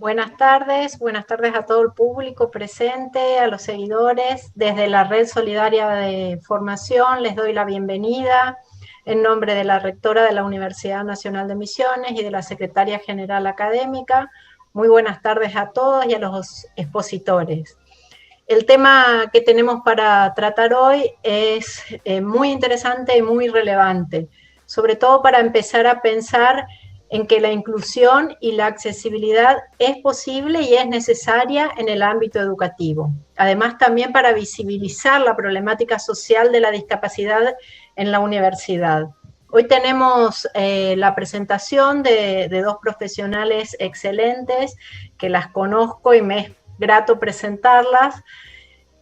buenas tardes a todo el público presente, a los seguidores. Desde la Red Solidaria de Formación les doy la bienvenida en nombre de la rectora de la Universidad Nacional de Misiones y de la Secretaria General Académica. Muy buenas tardes a todos y a los expositores. El tema que tenemos para tratar hoy es muy interesante y muy relevante, sobre todo para empezar a pensar en que la inclusión y la accesibilidad es posible y es necesaria en el ámbito educativo. Además, también para visibilizar la problemática social de la discapacidad en la universidad. Hoy tenemos la presentación de dos profesionales excelentes que las conozco y me es grato presentarlas.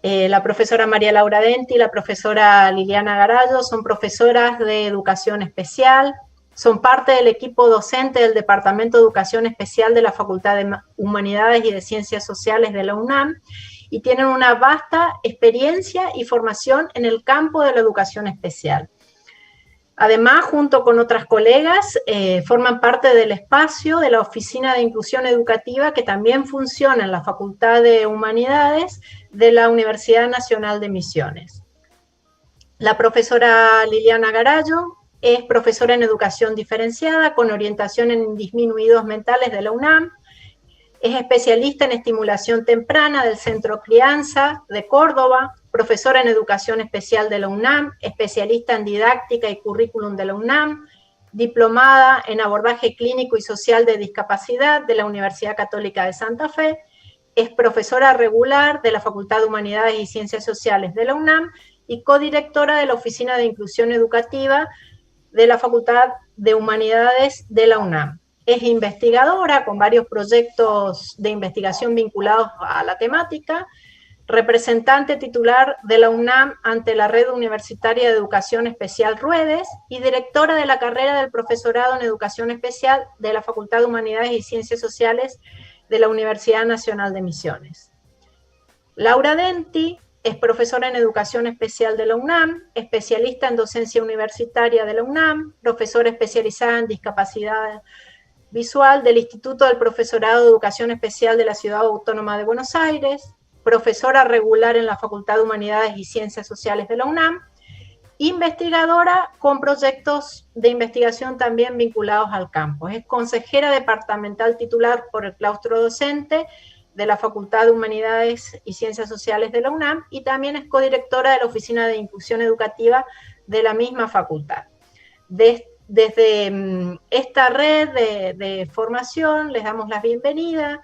La profesora María Laura Denti y la profesora Liliana Garallo son profesoras de educación especial, son parte del equipo docente del Departamento de Educación Especial de la Facultad de Humanidades y de Ciencias Sociales de la UNAM y tienen una vasta experiencia y formación en el campo de la educación especial. Además, junto con otras colegas, forman parte del espacio de la Oficina de Inclusión Educativa que también funciona en la Facultad de Humanidades de la Universidad Nacional de Misiones. La profesora Liliana Garallo es profesora en Educación Diferenciada con orientación en disminuidos mentales de la UNAM, es especialista en estimulación temprana del Centro Crianza de Córdoba, profesora en Educación Especial de la UNAM, especialista en Didáctica y Currículum de la UNAM, diplomada en Abordaje Clínico y Social de Discapacidad de la Universidad Católica de Santa Fe, es profesora regular de la Facultad de Humanidades y Ciencias Sociales de la UNAM y codirectora de la Oficina de Inclusión Educativa de la Facultad de Humanidades de la UNAM. Es investigadora con varios proyectos de investigación vinculados a la temática, representante titular de la UNAM ante la Red Universitaria de Educación Especial RUEDES y directora de la carrera del profesorado en Educación Especial de la Facultad de Humanidades y Ciencias Sociales de la Universidad Nacional de Misiones. Laura Denti es profesora en Educación Especial de la UNAM, especialista en docencia universitaria de la UNAM, profesora especializada en discapacidad visual del Instituto del Profesorado de Educación Especial de la Ciudad Autónoma de Buenos Aires, profesora regular en la Facultad de Humanidades y Ciencias Sociales de la UNAM, investigadora con proyectos de investigación también vinculados al campo. Es consejera departamental titular por el claustro docente de la Facultad de Humanidades y Ciencias Sociales de la UNAM y también es codirectora de la Oficina de Inclusión Educativa de la misma facultad. Desde esta red de formación les damos la bienvenida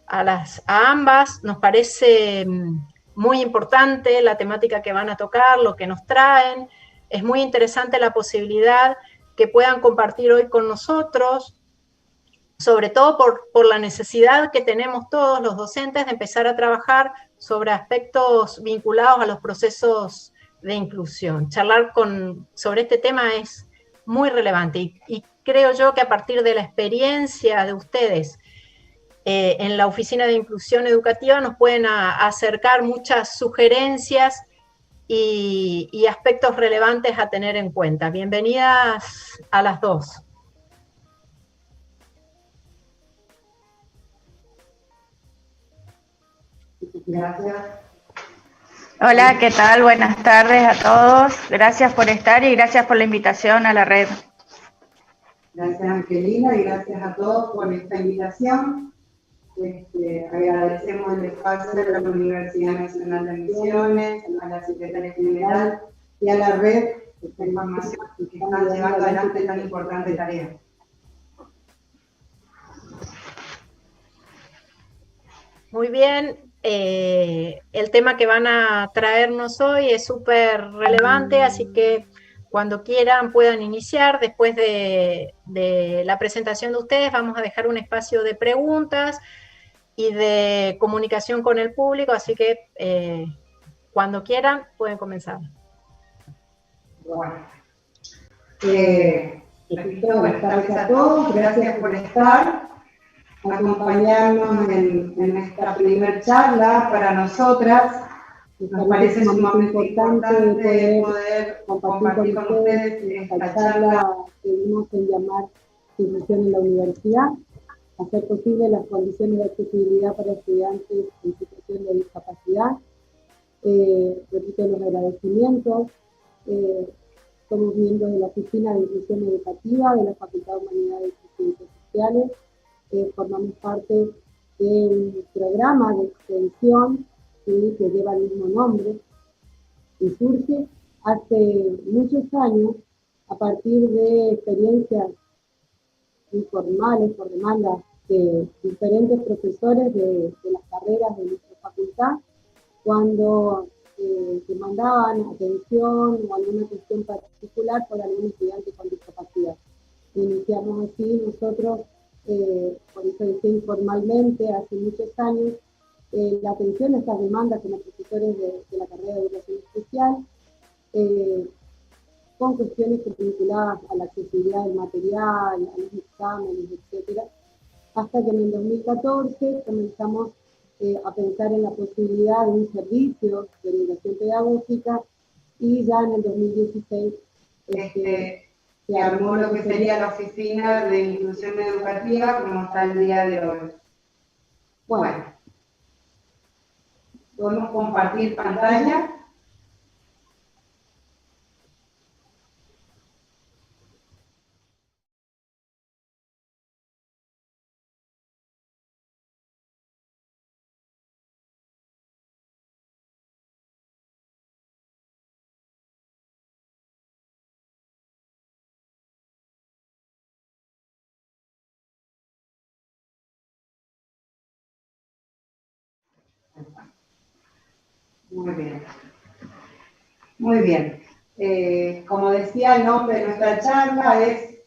a ambas. Nos parece muy importante la temática que van a tocar, lo que nos traen. Es muy interesante la posibilidad que puedan compartir hoy con nosotros, sobre todo por la necesidad que tenemos todos los docentes de empezar a trabajar sobre aspectos vinculados a los procesos de inclusión. Charlar sobre este tema es muy relevante y creo yo que a partir de la experiencia de ustedes en la Oficina de Inclusión Educativa nos pueden acercar muchas sugerencias y aspectos relevantes a tener en cuenta. Bienvenidas a las dos. Gracias. Hola, ¿qué tal? Buenas tardes a todos. Gracias por estar y gracias por la invitación a la red. Gracias, Angelina, y gracias a todos por esta invitación. Agradecemos el espacio de la Universidad Nacional de Misiones, a la Secretaria General y a la red de información que están llevando adelante tan importante tarea. Muy bien. El tema que van a traernos hoy es súper relevante, así que cuando quieran puedan iniciar. Después de la presentación de ustedes vamos a dejar un espacio de preguntas y de comunicación con el público, así que cuando quieran pueden comenzar. Bueno, buenas tardes a todos, gracias por estar, acompañarnos en esta primera charla para nosotras. Nos parece sumamente importante poder compartir con ustedes esta charla que dimos en llamar Inclusión en la Universidad. hacer posible las condiciones de accesibilidad para estudiantes en situación de discapacidad. Repito los agradecimientos. Somos miembros de la Oficina de Inclusión Educativa de la Facultad de Humanidades y Ciencias Sociales. Formamos parte de un programa de extensión, ¿sí?, que lleva el mismo nombre y surge hace muchos años a partir de experiencias informales por demanda de diferentes profesores de las carreras de nuestra facultad, cuando demandaban atención o alguna cuestión particular por algún estudiante con discapacidad. Iniciamos así nosotros, por eso decía informalmente, hace muchos años, la atención a estas demandas como profesores de la carrera de educación especial, con cuestiones vinculadas a la accesibilidad del material, a los exámenes, etc. Hasta que en el 2014 comenzamos a pensar en la posibilidad de un servicio de orientación pedagógica, y ya en el 2016 se armó lo que sería la Oficina de Inclusión Educativa, como está el día de hoy. Bueno, podemos compartir pantalla. Muy bien. Muy bien. Como decía, el nombre de nuestra charla es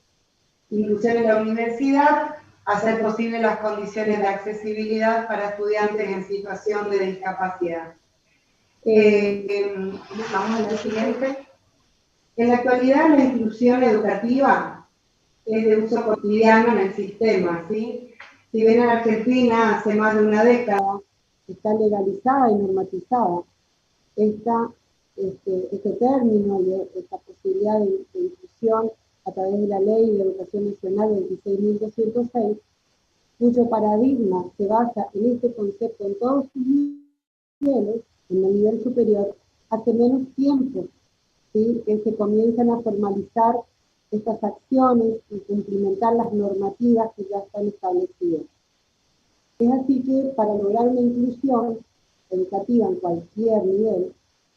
Inclusión en la Universidad, hacer posible las condiciones de accesibilidad para estudiantes en situación de discapacidad. Vamos a la siguiente. En la actualidad, la inclusión educativa es de uso cotidiano en el sistema, ¿sí? Si bien en Argentina hace más de una década está legalizada y normatizada este término y esta posibilidad de inclusión a través de la Ley de Educación Nacional 26.206, cuyo paradigma se basa en este concepto en todos sus niveles, en el nivel superior, hace menos tiempo, ¿sí?, que se comienzan a formalizar estas acciones y cumplimentar las normativas que ya están establecidas. Es así que para lograr una inclusión educativa en cualquier nivel,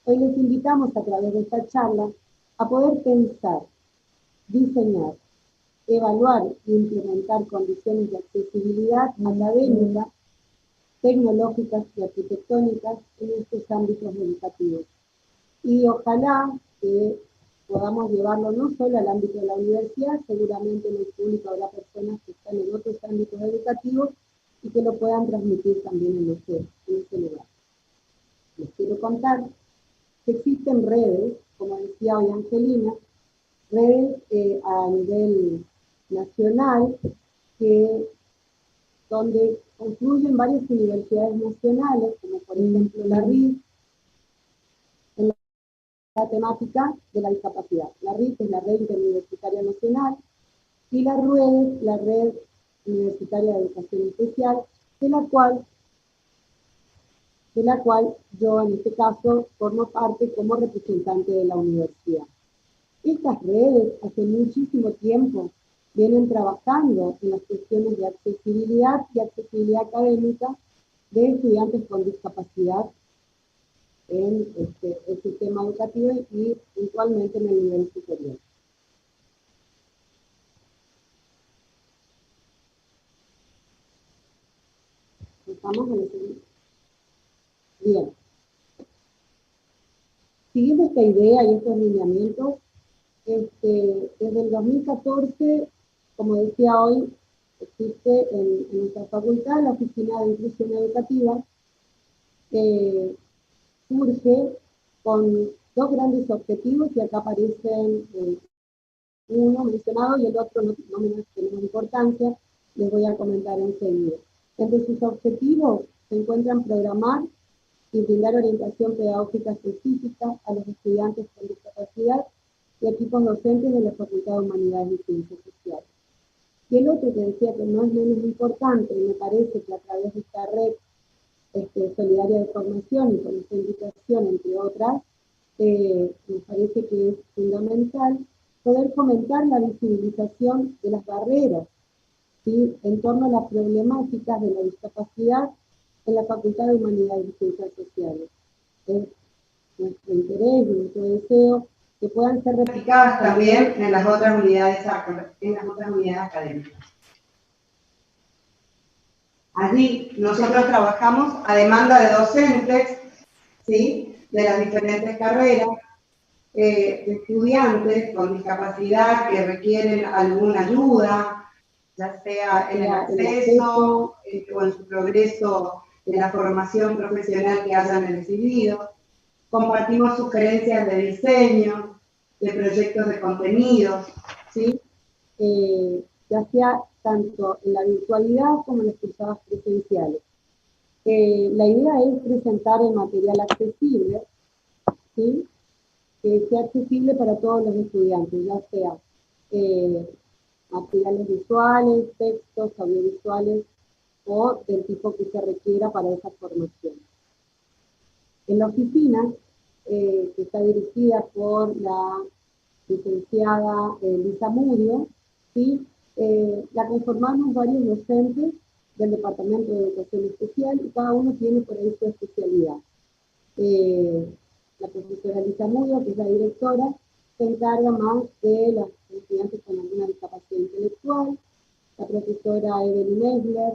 hoy les invitamos a través de esta charla a poder pensar, diseñar, evaluar e implementar condiciones de accesibilidad académica, tecnológicas y arquitectónicas en estos ámbitos educativos. Y ojalá que podamos llevarlo no solo al ámbito de la universidad, seguramente en el público habrá personas que están en otros ámbitos educativos y que lo puedan transmitir también en ese lugar. Les quiero contar que existen redes, como decía hoy Angelina, redes a nivel nacional, donde confluyen varias universidades nacionales, como por ejemplo la RID, en la temática de la discapacidad. La RID es la Red Interuniversitaria Nacional, y la RUED, la Red Universitaria de Educación Especial, de la cual yo en este caso formo parte como representante de la universidad. Estas redes hace muchísimo tiempo vienen trabajando en las cuestiones de accesibilidad y accesibilidad académica de estudiantes con discapacidad en el sistema educativo y puntualmente en el nivel superior. ¿Estamos en el... Bien. Siguiendo esta idea y estos lineamientos, desde el 2014, como decía hoy, existe en nuestra facultad la Oficina de Inclusión Educativa, surge con dos grandes objetivos, y acá aparecen uno mencionado y el otro no menos tenemos importancia, les voy a comentar enseguida. Entre sus objetivos se encuentran programar y brindar orientación pedagógica específica a los estudiantes con discapacidad y equipos docentes de la Facultad de Humanidades y Ciencias Sociales. Y el otro que decía que no es menos importante, y me parece que a través de esta red solidaria de formación y con esta invitación, entre otras, me parece que es fundamental poder fomentar la visibilización de las barreras, ¿sí?, en torno a las problemáticas de la discapacidad en la Facultad de Humanidades y Ciencias Sociales. Es nuestro interés y nuestro deseo que puedan ser replicadas también en las otras unidades académicas. Allí nosotros trabajamos a demanda de docentes, ¿sí?, de las diferentes carreras, de estudiantes con discapacidad que requieren alguna ayuda, ya sea en el acceso o en su progreso de la formación profesional que hayan recibido. Compartimos sugerencias de diseño, de proyectos de contenidos, ¿sí?, ya sea tanto en la virtualidad como en las cursadas presenciales. La idea es presentar el material accesible, ¿sí?, que sea accesible para todos los estudiantes, ya sea materiales visuales, textos, audiovisuales o del tipo que se requiera para esa formación. En la oficina, que está dirigida por la licenciada Lisa Murio, ¿sí?, la conformamos varios docentes del Departamento de Educación Especial y cada uno tiene por ahí su especialidad. La profesora Lisa Murio, que es la directora, se encarga más de los estudiantes con alguna discapacidad intelectual, la profesora Evelyn Esler,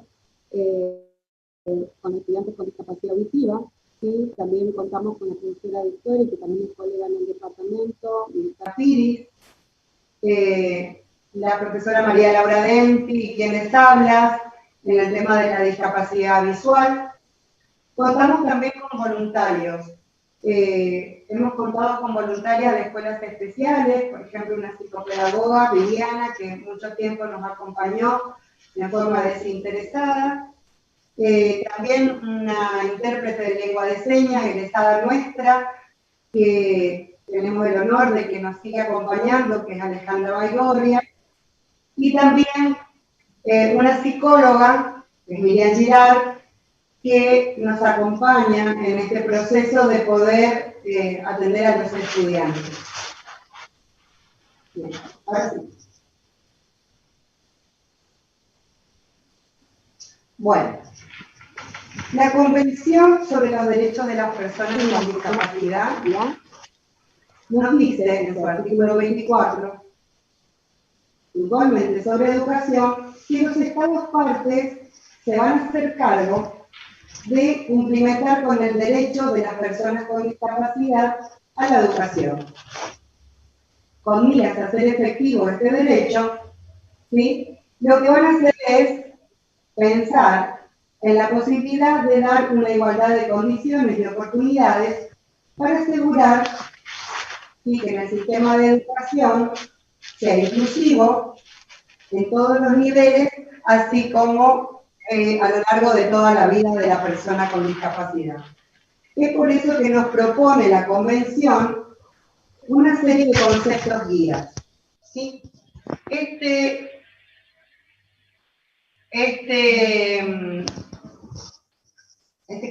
con estudiantes con discapacidad auditiva, ¿sí? También contamos con la profesora Victoria, que también es colega en el departamento, Mirta Piris, la profesora María Laura Denti, quien les habla en el tema de la discapacidad visual. Contamos también con voluntarios. Hemos contado con voluntarias de escuelas especiales, por ejemplo, una psicopedagoga, Viviana, que mucho tiempo nos acompañó de forma desinteresada. También una intérprete de lengua de señas, egresada nuestra, que tenemos el honor de que nos siga acompañando, que es Alejandra Baigorria. Y también una psicóloga, que es Miriam Girard, que nos acompaña en este proceso de poder atender a los estudiantes. Bien, ahora sí. Bueno, la Convención sobre los Derechos de las Personas con Discapacidad nos dice en su artículo 24, igualmente sobre educación, que los Estados partes se van a hacer cargo de cumplimentar con el derecho de las personas con discapacidad a la educación. Con miras a hacer efectivo este derecho, ¿sí?, lo que van a hacer es pensar en la posibilidad de dar una igualdad de condiciones y oportunidades para asegurar, ¿sí?, que en el sistema de educación sea inclusivo en todos los niveles, así como a lo largo de toda la vida de la persona con discapacidad. Es por eso que nos propone la Convención una serie de conceptos guías, ¿sí? Este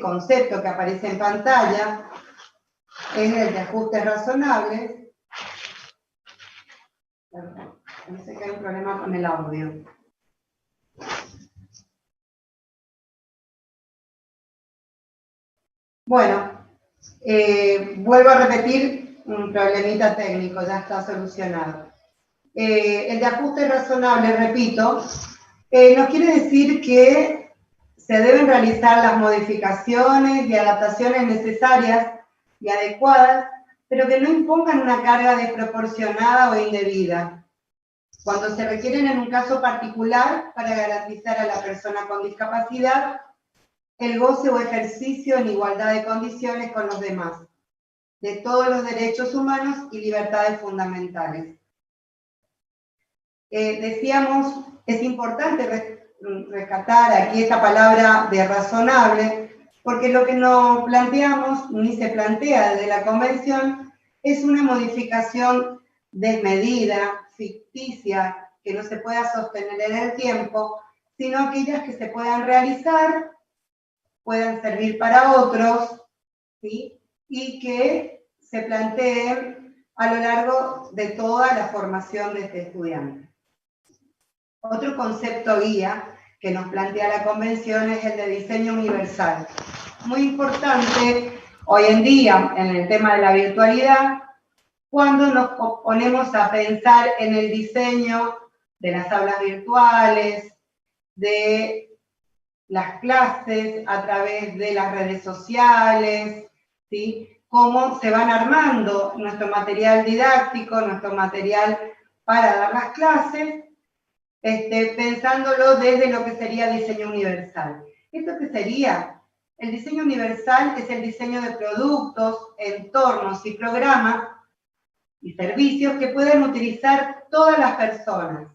concepto que aparece en pantalla es el de ajustes razonables. Parece que hay un problema con el audio. Bueno, vuelvo a repetir un problemita técnico, ya está solucionado. El de ajustes razonables, repito, nos quiere decir que se deben realizar las modificaciones y adaptaciones necesarias y adecuadas, pero que no impongan una carga desproporcionada o indebida, cuando se requieren en un caso particular para garantizar a la persona con discapacidad el goce o ejercicio en igualdad de condiciones con los demás, de todos los derechos humanos y libertades fundamentales. Decíamos, es importante rescatar aquí esta palabra de razonable, porque lo que nos planteamos, ni se plantea desde la Convención, es una modificación desmedida, ficticia que no se pueda sostener en el tiempo, sino aquellas que se puedan realizar, puedan servir para otros, ¿sí? Y que se planteen a lo largo de toda la formación de este estudiante. Otro concepto guía que nos plantea la Convención es el de diseño universal. Muy importante hoy en día en el tema de la virtualidad, cuando nos ponemos a pensar en el diseño de las aulas virtuales, de las clases a través de las redes sociales, ¿sí? Cómo se van armando nuestro material didáctico, nuestro material para dar las clases, pensándolo desde lo que sería diseño universal. ¿Esto qué sería? El diseño universal es el diseño de productos, entornos y programas y servicios que pueden utilizar todas las personas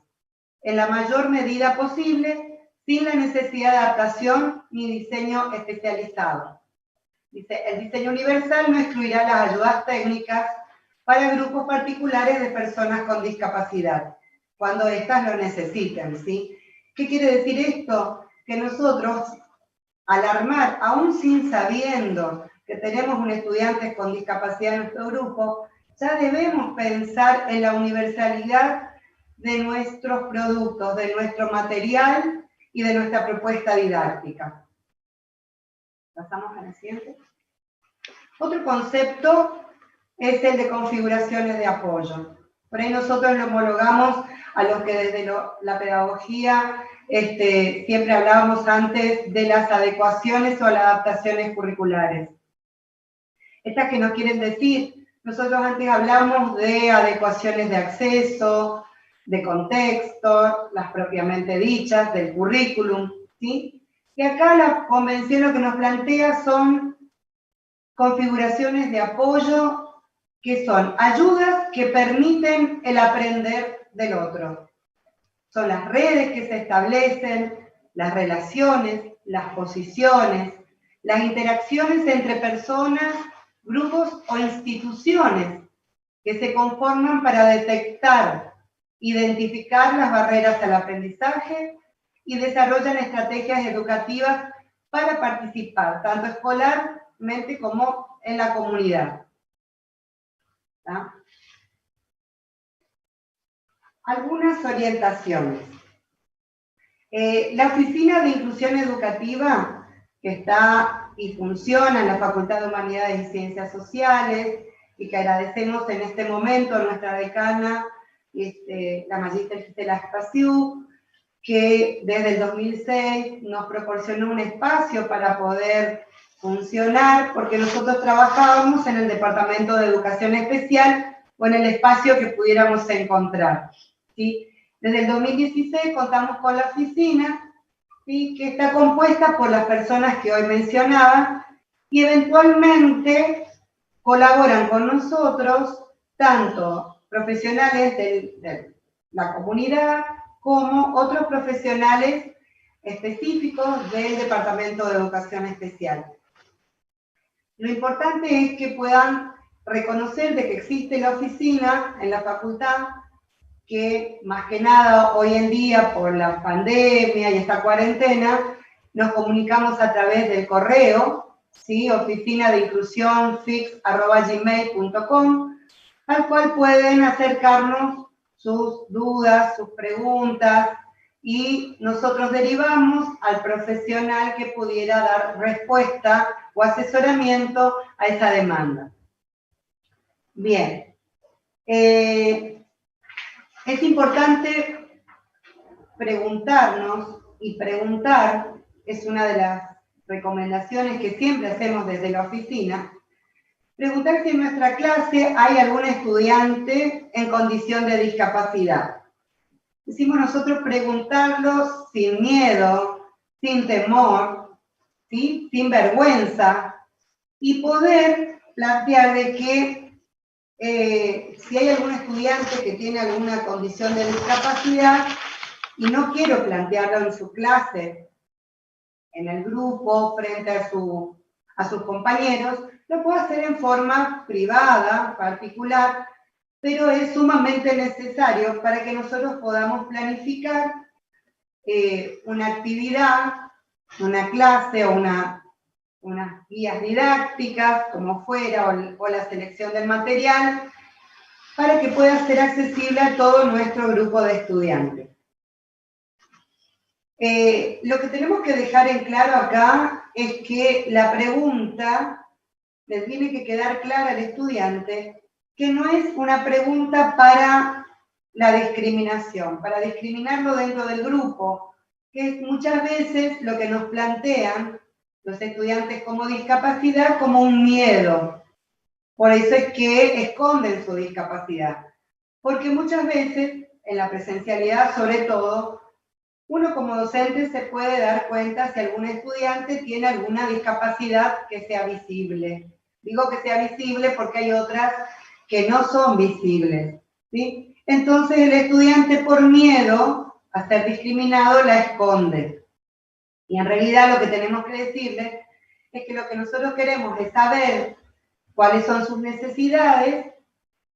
en la mayor medida posible, sin la necesidad de adaptación ni diseño especializado. Dice, el diseño universal no excluirá las ayudas técnicas para grupos particulares de personas con discapacidad, cuando éstas lo necesiten, ¿sí? ¿Qué quiere decir esto? Que nosotros, al armar, aún sin sabiendo que tenemos un estudiante con discapacidad en nuestro grupo, ya debemos pensar en la universalidad de nuestros productos, de nuestro material y de nuestra propuesta didáctica. Pasamos a la siguiente. Otro concepto es el de configuraciones de apoyo. Por ahí nosotros lo homologamos a lo que desde la pedagogía siempre hablábamos antes de las adecuaciones o las adaptaciones curriculares. Estas que nos quieren decir, nosotros antes hablamos de adecuaciones de acceso, de contexto, las propiamente dichas, del currículum, ¿sí? Y acá la convención lo que nos plantea son configuraciones de apoyo que son ayudas que permiten el aprender del otro. Son las redes que se establecen, las relaciones, las posiciones, las interacciones entre personas, grupos o instituciones que se conforman para detectar, identificar las barreras al aprendizaje y desarrollan estrategias educativas para participar, tanto escolarmente como en la comunidad. ¿Tá? Algunas orientaciones. La Oficina de Inclusión Educativa, que está y funciona en la Facultad de Humanidades y Ciencias Sociales, y que agradecemos en este momento a nuestra decana, la magíster Gisela Espaciú, que desde el 2006 nos proporcionó un espacio para poder funcionar, porque nosotros trabajábamos en el Departamento de Educación Especial o en el espacio que pudiéramos encontrar, ¿sí? Desde el 2016 contamos con la oficina, ¿sí? Que está compuesta por las personas que hoy mencionaba y eventualmente colaboran con nosotros tanto profesionales de la comunidad como otros profesionales específicos del Departamento de Educación Especial. Lo importante es que puedan reconocer de que existe la oficina en la facultad, que más que nada hoy en día por la pandemia y esta cuarentena nos comunicamos a través del correo, ¿sí? oficinadeinclusión.fix@gmail.com, al cual pueden acercarnos sus dudas, sus preguntas, y nosotros derivamos al profesional que pudiera dar respuesta o asesoramiento a esa demanda. Bien. Es importante preguntarnos, y preguntar es una de las recomendaciones que siempre hacemos desde la oficina, preguntar si en nuestra clase hay algún estudiante en condición de discapacidad. Decimos nosotros preguntarlo sin miedo, sin temor, ¿sí? Sin vergüenza, y poder plantear de que si hay algún estudiante que tiene alguna condición de discapacidad y no quiero plantearlo en su clase, en el grupo, frente a sus compañeros, lo puedo hacer en forma privada, particular, pero es sumamente necesario para que nosotros podamos planificar una actividad, una clase o unas guías didácticas, como fuera, o la selección del material, para que pueda ser accesible a todo nuestro grupo de estudiantes. Lo que tenemos que dejar en claro acá es que la pregunta le tiene que quedar clara al estudiante que no es una pregunta para la discriminación, para discriminarlo dentro del grupo, que es muchas veces lo que nos plantean los estudiantes como discapacidad como un miedo. Por eso es que esconden su discapacidad. Porque muchas veces, en la presencialidad sobre todo, uno como docente se puede dar cuenta si algún estudiante tiene alguna discapacidad que sea visible. Digo que sea visible porque hay otras que no son visibles, ¿sí? Entonces el estudiante por miedo a ser discriminado la esconde. Y en realidad lo que tenemos que decirle es que lo que nosotros queremos es saber cuáles son sus necesidades,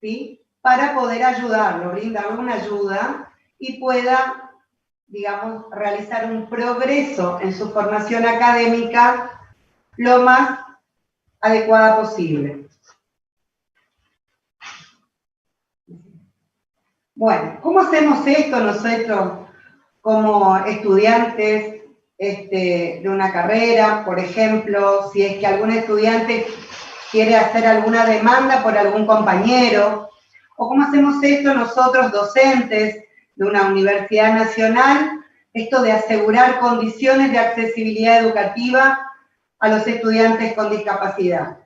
¿sí? Para poder ayudarlo, brindarle una ayuda y pueda, digamos, realizar un progreso en su formación académica lo más adecuada posible. Bueno, ¿cómo hacemos esto nosotros como estudiantes de una carrera? Por ejemplo, si es que algún estudiante quiere hacer alguna demanda por algún compañero, o cómo hacemos esto nosotros docentes de una universidad nacional, esto de asegurar condiciones de accesibilidad educativa a los estudiantes con discapacidad.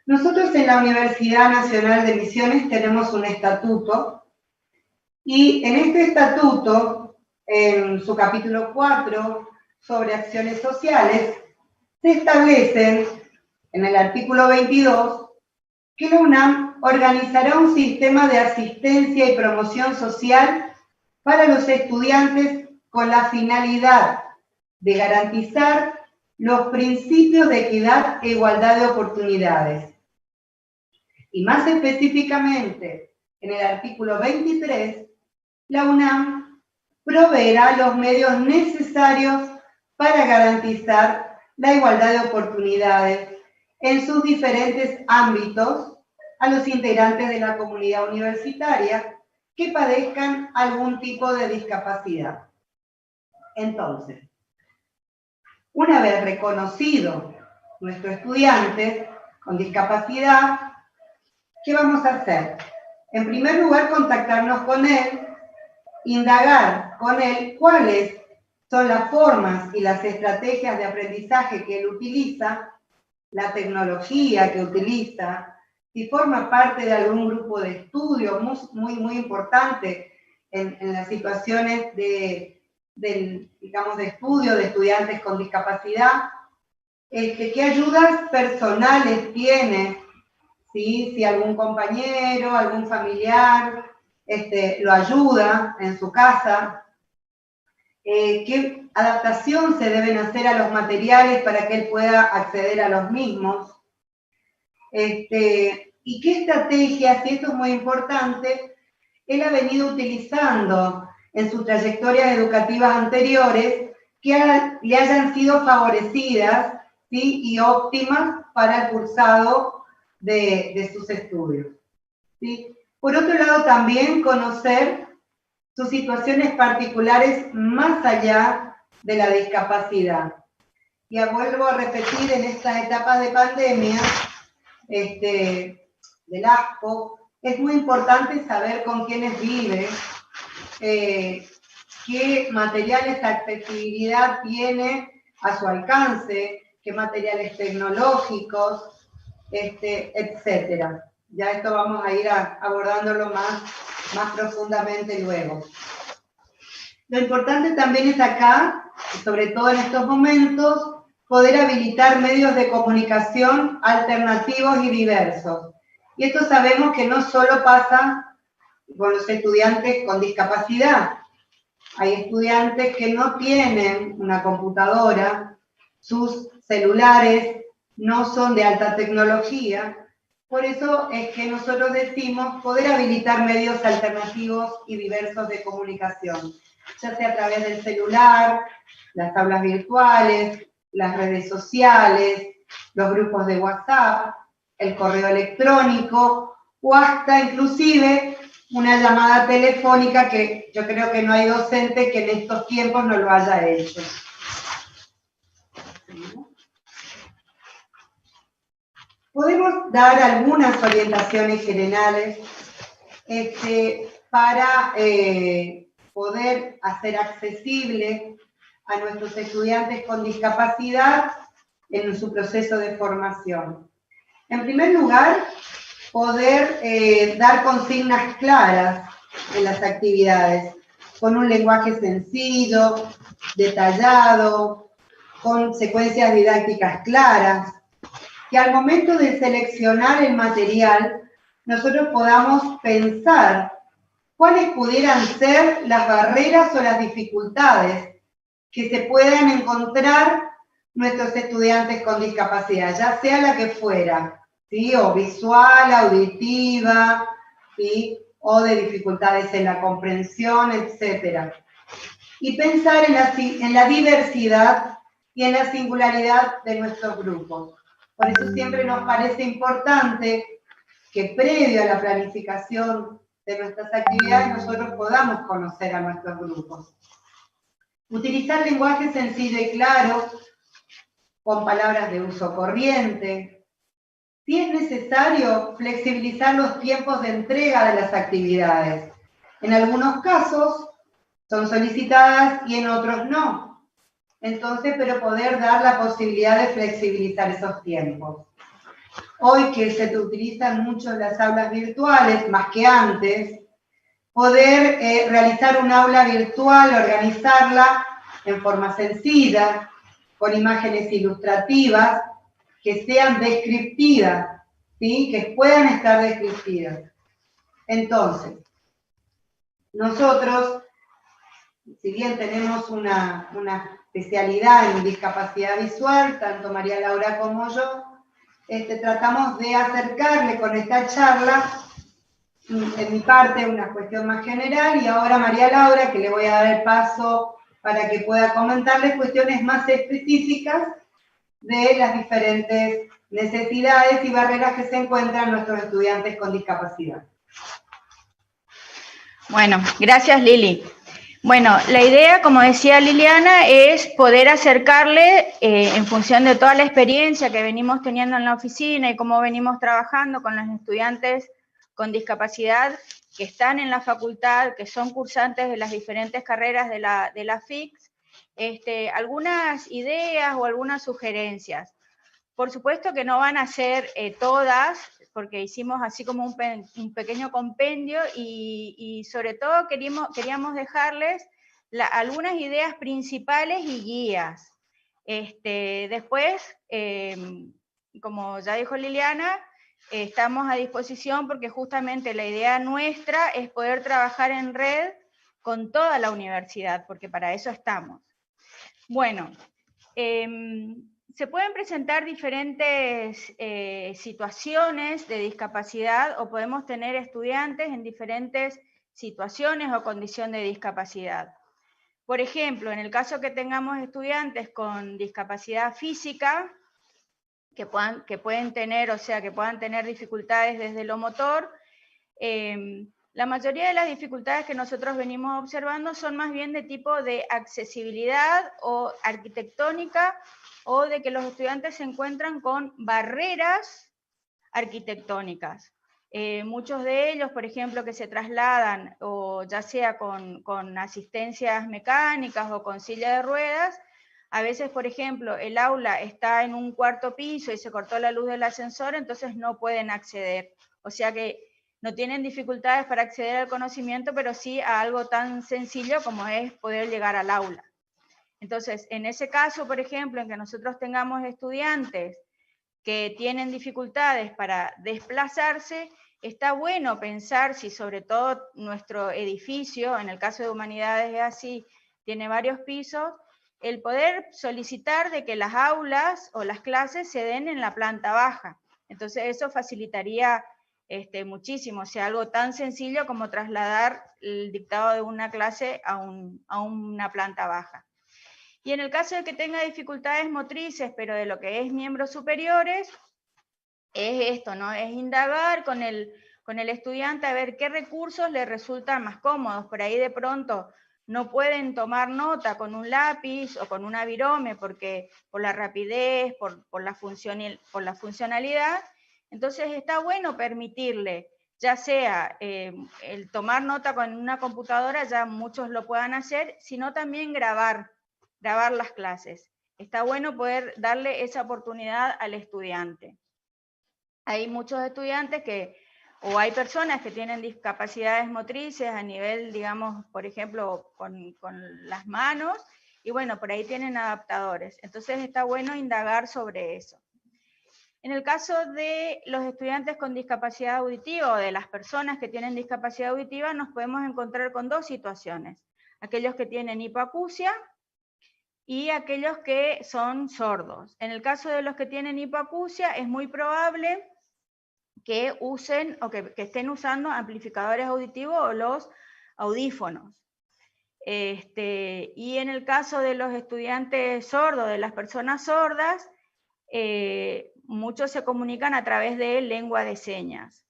Nosotros en la Universidad Nacional de Misiones tenemos un estatuto, y en este estatuto, en su capítulo 4, sobre acciones sociales, se establecen, en el artículo 22, que la UNAM organizará un sistema de asistencia y promoción social para los estudiantes con la finalidad de garantizar los principios de equidad e igualdad de oportunidades. Y más específicamente, en el artículo 23, la UNAM proveerá los medios necesarios para garantizar la igualdad de oportunidades en sus diferentes ámbitos a los integrantes de la comunidad universitaria que padezcan algún tipo de discapacidad. Entonces, una vez reconocido nuestro estudiante con discapacidad, ¿qué vamos a hacer? En primer lugar, contactarnos con él, indagar con él cuáles son las formas y las estrategias de aprendizaje que él utiliza, la tecnología que utiliza, si forma parte de algún grupo de estudio muy importante en las situaciones de estudio de estudiantes con discapacidad, qué ayudas personales tiene, ¿sí? Si algún compañero, algún familiar lo ayuda en su casa, qué adaptación se deben hacer a los materiales para que él pueda acceder a los mismos, y qué estrategias, y esto es muy importante, él ha venido utilizando en sus trayectorias educativas anteriores que le hayan sido favorecidas, ¿sí? Y óptimas para el cursado de sus estudios, ¿sí? Por otro lado, también conocer sus situaciones particulares más allá de la discapacidad. Y vuelvo a repetir, en estas etapas de pandemia, del ASPO, es muy importante saber con quiénes vive, qué materiales de accesibilidad tiene a su alcance, qué materiales tecnológicos, etcétera. Ya esto vamos a ir abordándolo más profundamente luego. Lo importante también es acá, sobre todo en estos momentos, poder habilitar medios de comunicación alternativos y diversos. Y esto sabemos que no solo pasa con los estudiantes con discapacidad. Hay estudiantes que no tienen una computadora, sus celulares no son de alta tecnología, Por eso es que nosotros decimos poder habilitar medios alternativos y diversos de comunicación, ya sea a través del celular, las aulas virtuales, las redes sociales, los grupos de WhatsApp, el correo electrónico, o hasta inclusive una llamada telefónica, que yo creo que no hay docente que en estos tiempos no lo haya hecho. Podemos dar algunas orientaciones generales para poder hacer accesible a nuestros estudiantes con discapacidad en su proceso de formación. En primer lugar, poder dar consignas claras en las actividades, con un lenguaje sencillo, detallado, con secuencias didácticas claras, que al momento de seleccionar el material, nosotros podamos pensar cuáles pudieran ser las barreras o las dificultades que se puedan encontrar nuestros estudiantes con discapacidad, ya sea la que fuera, ¿sí? O visual, auditiva, ¿sí? O de dificultades en la comprensión, etc. Y pensar en la diversidad y en la singularidad de nuestros grupos. Por eso siempre nos parece importante que previo a la planificación de nuestras actividades nosotros podamos conocer a nuestros grupos. Utilizar lenguaje sencillo y claro, con palabras de uso corriente. Si es necesario, flexibilizar los tiempos de entrega de las actividades. En algunos casos son solicitadas y en otros no. Entonces, pero poder dar la posibilidad de flexibilizar esos tiempos. Hoy que se utilizan mucho las aulas virtuales, más que antes, poder realizar un aula virtual, organizarla en forma sencilla, con imágenes ilustrativas, que sean descriptivas, ¿sí? Que puedan estar descriptivas. Entonces, nosotros, si bien tenemos una especialidad en discapacidad visual, tanto María Laura como yo, tratamos de acercarle con esta charla, en mi parte, una cuestión más general, y ahora María Laura, que le voy a dar el paso para que pueda comentarles cuestiones más específicas de las diferentes necesidades y barreras que se encuentran nuestros estudiantes con discapacidad. Bueno, gracias Lili. Bueno, la idea, como decía Liliana, es poder acercarle, en función de toda la experiencia que venimos teniendo en la oficina y cómo venimos trabajando con los estudiantes con discapacidad que están en la facultad, que son cursantes de las diferentes carreras de la FICS, algunas ideas o algunas sugerencias. Por supuesto que no van a ser todas, porque hicimos así como un pequeño compendio y sobre todo queríamos dejarles algunas ideas principales y guías. Después, como ya dijo Liliana, estamos a disposición porque justamente la idea nuestra es poder trabajar en red con toda la universidad, porque para eso estamos. Bueno, se pueden presentar diferentes situaciones de discapacidad o podemos tener estudiantes en diferentes situaciones o condición de discapacidad. Por ejemplo, en el caso que tengamos estudiantes con discapacidad física, que puedan tener dificultades desde lo motor, la mayoría de las dificultades que nosotros venimos observando son más bien de tipo de accesibilidad o arquitectónica, o de que los estudiantes se encuentran con barreras arquitectónicas. Muchos de ellos, por ejemplo, que se trasladan, o ya sea con asistencias mecánicas o con silla de ruedas, a veces, por ejemplo, el aula está en un cuarto piso y se cortó la luz del ascensor, entonces no pueden acceder. O sea que no tienen dificultades para acceder al conocimiento, pero sí a algo tan sencillo como es poder llegar al aula. Entonces, en ese caso, por ejemplo, en que nosotros tengamos estudiantes que tienen dificultades para desplazarse, está bueno pensar si sobre todo nuestro edificio, en el caso de Humanidades es así, tiene varios pisos, el poder solicitar de que las aulas o las clases se den en la planta baja. Entonces eso facilitaría muchísimo, o sea, algo tan sencillo como trasladar el dictado de una clase a una planta baja. Y en el caso de que tenga dificultades motrices, pero de lo que es miembros superiores, es esto, ¿no? Es indagar con el estudiante a ver qué recursos le resultan más cómodos. Por ahí de pronto no pueden tomar nota con un lápiz o con una virome porque por la rapidez, por la funcionalidad. Entonces está bueno permitirle, ya sea el tomar nota con una computadora, ya muchos lo puedan hacer, sino también grabar las clases. Está bueno poder darle esa oportunidad al estudiante. Hay muchos estudiantes o hay personas que tienen discapacidades motrices a nivel, digamos, por ejemplo, con las manos, y bueno, por ahí tienen adaptadores. Entonces está bueno indagar sobre eso. En el caso de los estudiantes con discapacidad auditiva o de las personas que tienen discapacidad auditiva, nos podemos encontrar con dos situaciones. Aquellos que tienen hipoacusia y aquellos que son sordos. En el caso de los que tienen hipoacusia, es muy probable que usen o que estén usando amplificadores auditivos o los audífonos. Y en el caso de los estudiantes sordos, de las personas sordas, muchos se comunican a través de lengua de señas.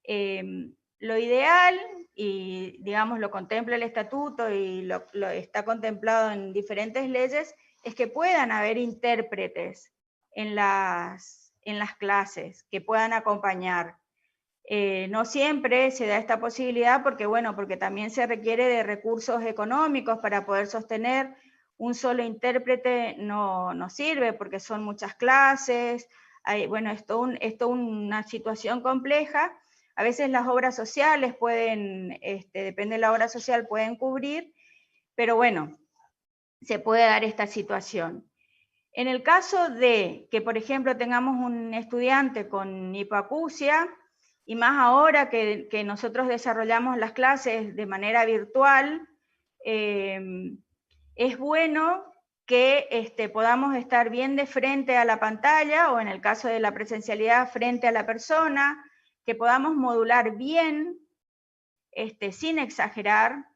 Lo ideal, y digamos lo contempla el estatuto y lo está contemplado en diferentes leyes, es que puedan haber intérpretes en las clases, que puedan acompañar. No siempre se da esta posibilidad porque, bueno, porque también se requiere de recursos económicos para poder sostener. Un solo intérprete no sirve porque son muchas clases, bueno, es toda una situación compleja. A veces las obras sociales pueden, depende de la obra social, pueden cubrir, pero bueno, se puede dar esta situación. En el caso de que, por ejemplo, tengamos un estudiante con hipoacusia, y más ahora que nosotros desarrollamos las clases de manera virtual, es bueno que podamos estar bien de frente a la pantalla, o en el caso de la presencialidad, frente a la persona, que podamos modular bien, sin exagerar,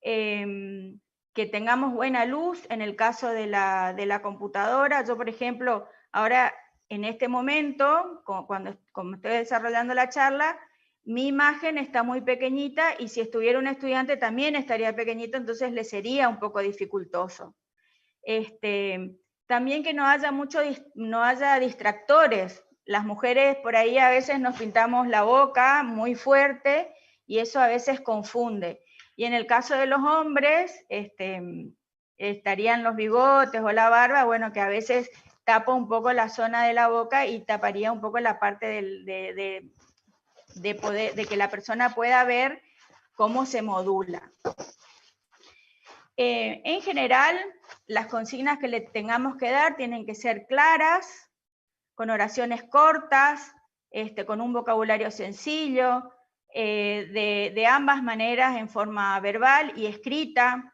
que tengamos buena luz en el caso de la computadora. Yo, por ejemplo, ahora en este momento, como estoy desarrollando la charla, mi imagen está muy pequeñita y si estuviera un estudiante también estaría pequeñito, entonces le sería un poco dificultoso. También que no haya distractores. Las mujeres por ahí a veces nos pintamos la boca muy fuerte y eso a veces confunde. Y en el caso de los hombres, estarían los bigotes o la barba, bueno, que a veces tapa un poco la zona de la boca y taparía un poco la parte de que la persona pueda ver cómo se modula. En general, las consignas que le tengamos que dar tienen que ser claras, con oraciones cortas, con un vocabulario sencillo, de ambas maneras, en forma verbal y escrita.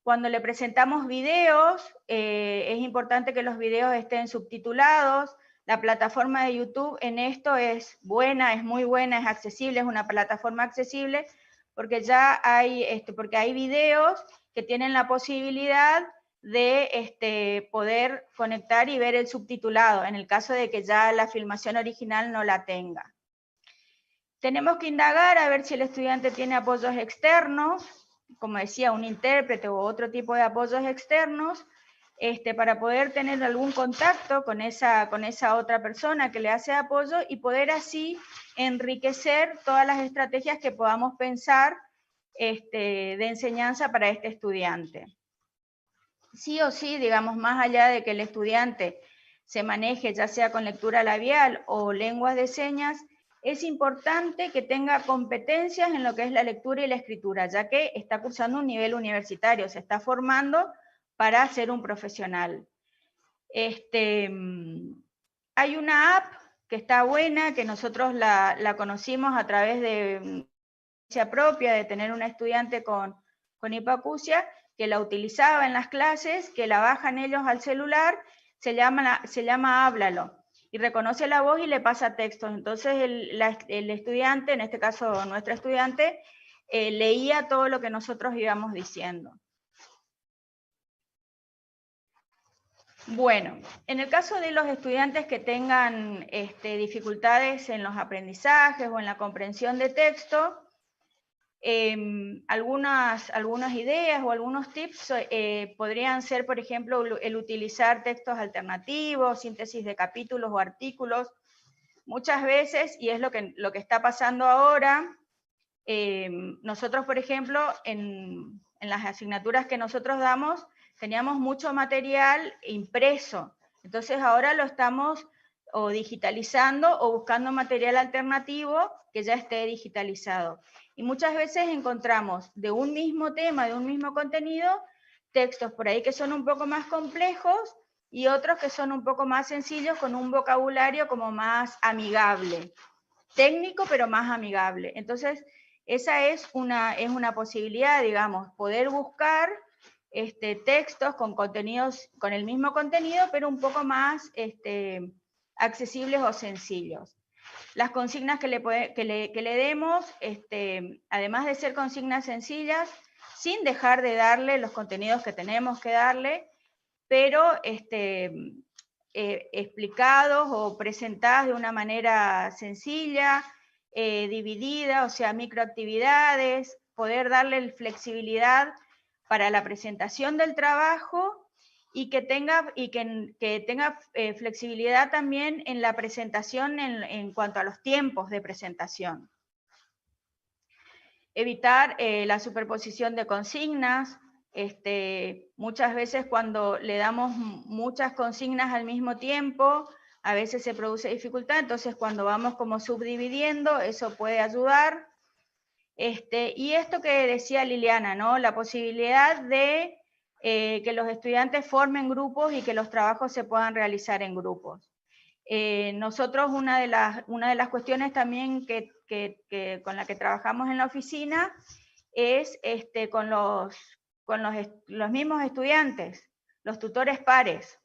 Cuando le presentamos videos, es importante que los videos estén subtitulados. La plataforma de YouTube en esto es buena, es muy buena, es accesible, es una plataforma accesible, porque ya hay, porque hay videos que tienen la posibilidad de poder conectar y ver el subtitulado, en el caso de que ya la filmación original no la tenga. Tenemos que indagar a ver si el estudiante tiene apoyos externos, como decía, un intérprete u otro tipo de apoyos externos, para poder tener algún contacto con esa otra persona que le hace apoyo y poder así enriquecer todas las estrategias que podamos pensar de enseñanza para este estudiante. Sí o sí, digamos, más allá de que el estudiante se maneje ya sea con lectura labial o lenguas de señas, es importante que tenga competencias en lo que es la lectura y la escritura, ya que está cursando un nivel universitario, se está formando para ser un profesional. Hay una app que está buena, que nosotros la conocimos a través de propia, de tener una estudiante con hipoacusia, que la utilizaba en las clases, que la bajan ellos al celular, se llama Háblalo. y reconoce la voz y le pasa textos. Entonces el estudiante, en este caso nuestra estudiante, leía todo lo que nosotros íbamos diciendo. Bueno, en el caso de los estudiantes que tengan dificultades en los aprendizajes o en la comprensión de texto, algunas ideas o algunos tips podrían ser, por ejemplo, el utilizar textos alternativos, síntesis de capítulos o artículos. Muchas veces, y es lo que está pasando ahora, nosotros, por ejemplo, en las asignaturas que nosotros damos, teníamos mucho material impreso. Entonces ahora lo estamos o digitalizando o buscando material alternativo que ya esté digitalizado. Y muchas veces encontramos de un mismo tema, de un mismo contenido, textos por ahí que son un poco más complejos y otros que son un poco más sencillos con un vocabulario como más amigable. Técnico, pero más amigable. Entonces, esa es una posibilidad, digamos, poder buscar textos con contenidos, con el mismo contenido, pero un poco más accesibles o sencillos. Las consignas que le demos, además de ser consignas sencillas, sin dejar de darle los contenidos que tenemos que darle, pero explicados o presentadas de una manera sencilla, dividida, o sea, microactividades, poder darle flexibilidad para la presentación del trabajo y que tenga flexibilidad también en la presentación en cuanto a los tiempos de presentación. Evitar la superposición de consignas. Muchas veces cuando le damos muchas consignas al mismo tiempo, a veces se produce dificultad, entonces cuando vamos como subdividiendo, eso puede ayudar. Y esto que decía Liliana, ¿no? La posibilidad de que los estudiantes formen grupos y que los trabajos se puedan realizar en grupos. Nosotros una de las cuestiones también con la que trabajamos en la oficina es con los mismos estudiantes, los tutores pares,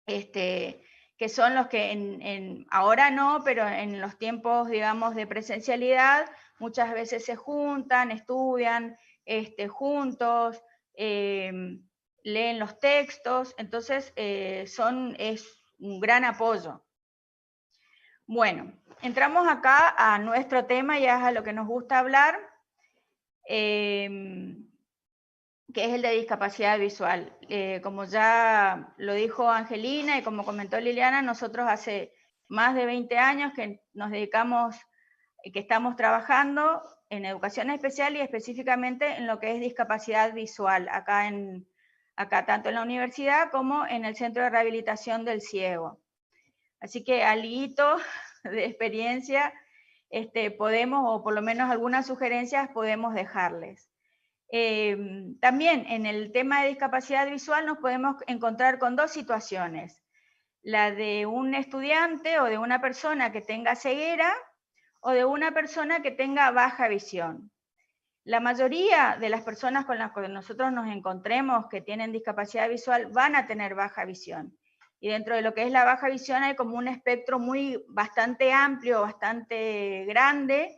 que son los que ahora no, pero en los tiempos, digamos, de presencialidad, muchas veces se juntan, estudian juntos, leen los textos, entonces es un gran apoyo. Bueno, entramos acá a nuestro tema, ya es a lo que nos gusta hablar, que es el de discapacidad visual. Como ya lo dijo Angelina y como comentó Liliana, nosotros hace más de 20 años que nos dedicamos, que estamos trabajando en educación especial y específicamente en lo que es discapacidad visual, acá tanto en la universidad como en el Centro de Rehabilitación del Ciego. Así que alguito de experiencia podemos, o por lo menos algunas sugerencias podemos dejarles. También en el tema de discapacidad visual nos podemos encontrar con dos situaciones. La de un estudiante o de una persona que tenga ceguera o de una persona que tenga baja visión. La mayoría de las personas con las que nosotros nos encontremos que tienen discapacidad visual van a tener baja visión. Y dentro de lo que es la baja visión hay como un espectro bastante amplio, bastante grande,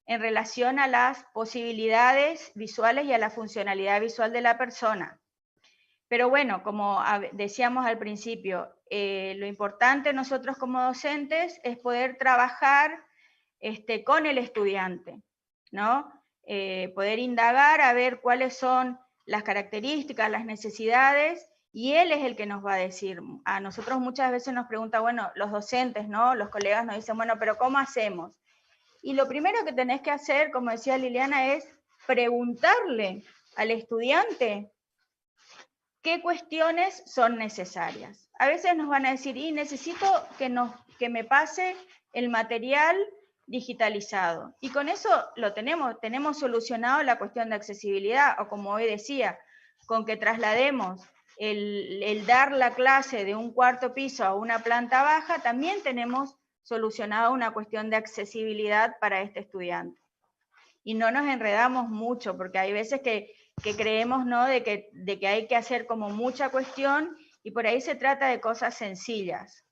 en relación a las posibilidades visuales y a la funcionalidad visual de la persona. Pero bueno, como decíamos al principio, lo importante nosotros como docentes es poder trabajar con el estudiante, ¿no? Poder indagar a ver cuáles son las características, las necesidades, y él es el que nos va a decir. A nosotros muchas veces nos pregunta, bueno, los docentes, ¿no? Los colegas nos dicen, bueno, pero ¿cómo hacemos? Y lo primero que tenés que hacer, como decía Liliana, es preguntarle al estudiante qué cuestiones son necesarias. A veces nos van a decir, y necesito que me pase el material digitalizado. Y con eso tenemos solucionado la cuestión de accesibilidad, o como hoy decía, con que traslademos el dar la clase de un cuarto piso a una planta baja, también tenemos solucionado una cuestión de accesibilidad para este estudiante. Y no nos enredamos mucho, porque hay veces que creemos, ¿no?, de que hay que hacer como mucha cuestión, y por ahí se trata de cosas sencillas.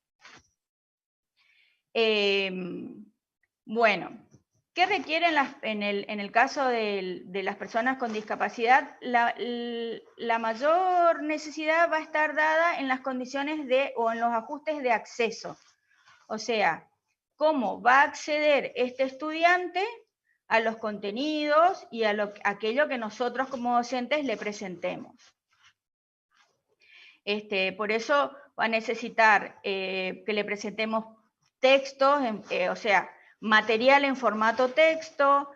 Bueno, ¿qué requieren en el caso de las personas con discapacidad? La mayor necesidad va a estar dada en las condiciones o en los ajustes de acceso. O sea, cómo va a acceder este estudiante a los contenidos y a aquello que nosotros como docentes le presentemos. Por eso va a necesitar que le presentemos textos, o sea, material en formato texto,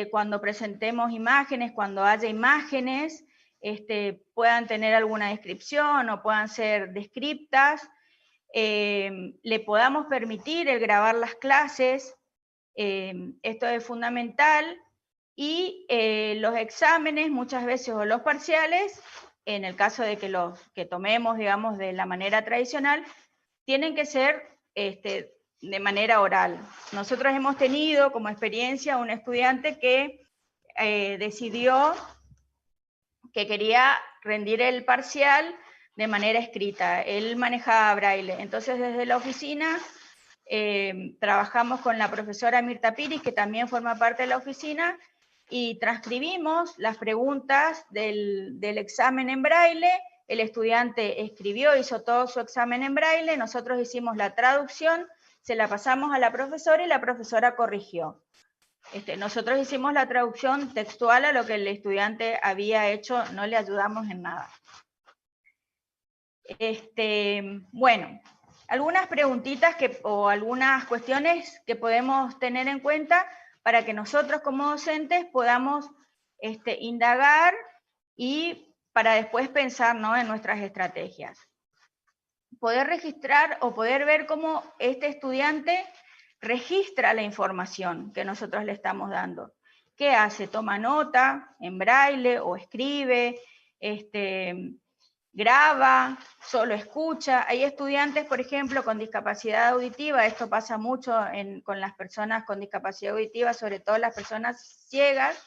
cuando presentemos imágenes, cuando haya imágenes, puedan tener alguna descripción o puedan ser descriptas, le podamos permitir el grabar las clases, esto es fundamental, y los exámenes muchas veces o los parciales, en el caso de que los que tomemos, digamos, de la manera tradicional, tienen que ser de manera oral. Nosotros hemos tenido como experiencia un estudiante que decidió que quería rendir el parcial de manera escrita. Él manejaba braille. Entonces, desde la oficina trabajamos con la profesora Mirta Piris, que también forma parte de la oficina, y transcribimos las preguntas del examen en braille. El estudiante escribió, hizo todo su examen en braille, nosotros hicimos la traducción, se la pasamos a la profesora y la profesora corrigió. Nosotros hicimos la traducción textual a lo que el estudiante había hecho, no le ayudamos en nada. Bueno, algunas preguntitas o algunas cuestiones que podemos tener en cuenta para que nosotros como docentes podamos indagar y para después pensar, ¿no?, en nuestras estrategias. Poder registrar o poder ver cómo este estudiante registra la información que nosotros le estamos dando. ¿Qué hace? Toma nota en braille o escribe, graba, solo escucha. Hay estudiantes, por ejemplo, con discapacidad auditiva, esto pasa mucho con las personas con discapacidad auditiva, sobre todo las personas ciegas,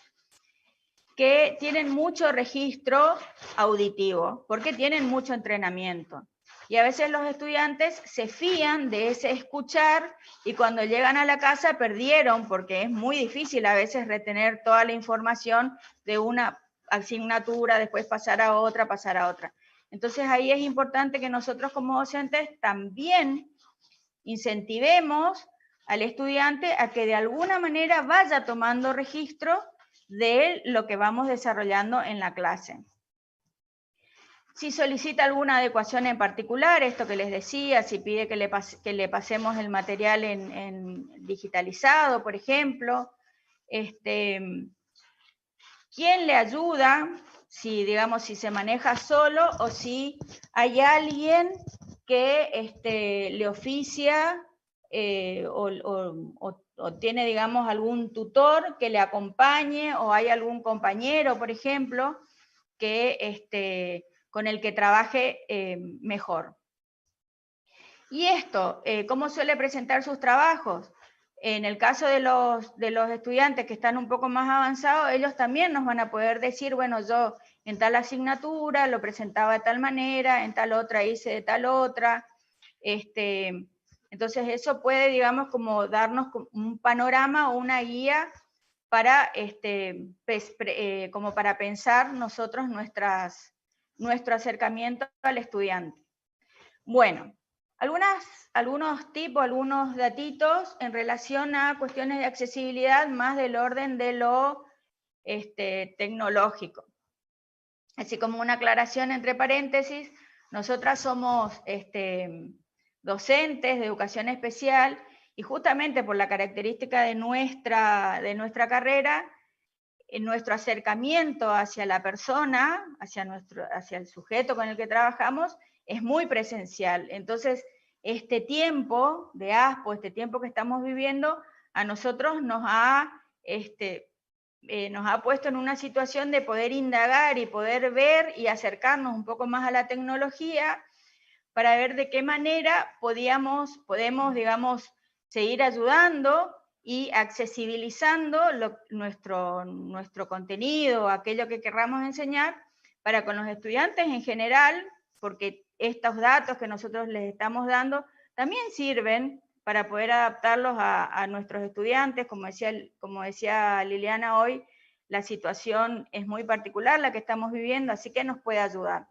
que tienen mucho registro auditivo, porque tienen mucho entrenamiento. Y a veces los estudiantes se fían de ese escuchar y cuando llegan a la casa perdieron, porque es muy difícil a veces retener toda la información de una asignatura, después pasar a otra, pasar a otra. Entonces ahí es importante que nosotros como docentes también incentivemos al estudiante a que de alguna manera vaya tomando registro de lo que vamos desarrollando en la clase. Si solicita alguna adecuación en particular, esto que les decía, si pide que le pasemos el material en digitalizado, por ejemplo, ¿quién le ayuda? Si, digamos, si se maneja solo o si hay alguien que le oficia o tiene, digamos, algún tutor que le acompañe o hay algún compañero, por ejemplo, que con el que trabaje mejor. Y esto, ¿cómo suele presentar sus trabajos? En el caso de los estudiantes que están un poco más avanzados, ellos también nos van a poder decir, bueno, yo en tal asignatura lo presentaba de tal manera, en tal otra hice de tal otra. Entonces eso puede, digamos, como darnos un panorama o una guía para, como para pensar nosotros nuestro acercamiento al estudiante. Bueno, algunos tipos, algunos datitos en relación a cuestiones de accesibilidad más del orden de lo tecnológico. Así como una aclaración entre paréntesis, nosotras somos docentes de educación especial y justamente por la característica de nuestra carrera, en nuestro acercamiento hacia la persona, hacia el sujeto con el que trabajamos, es muy presencial. Entonces, este tiempo de ASPO, este tiempo que estamos viviendo, a nosotros nos ha puesto en una situación de poder indagar y poder ver y acercarnos un poco más a la tecnología para ver de qué manera podemos, digamos, seguir ayudando y accesibilizando nuestro contenido, aquello que querramos enseñar, para con los estudiantes en general, porque estos datos que nosotros les estamos dando también sirven para poder adaptarlos a nuestros estudiantes. Como decía Liliana hoy, la situación es muy particular la que estamos viviendo, así que nos puede ayudar.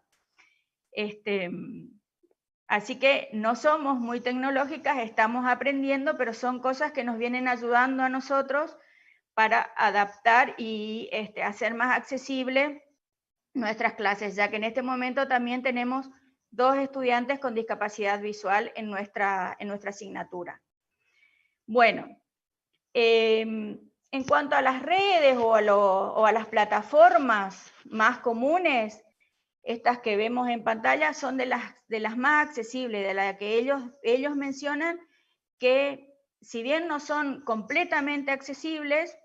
Así que no somos muy tecnológicas, estamos aprendiendo, pero son cosas que nos vienen ayudando a nosotros para adaptar y hacer más accesible nuestras clases, ya que en este momento también tenemos 2 estudiantes con discapacidad visual en nuestra asignatura. Bueno, en cuanto a las redes o a las plataformas más comunes, estas que vemos en pantalla son de las más accesibles, de las que ellos mencionan que si bien no son completamente accesibles,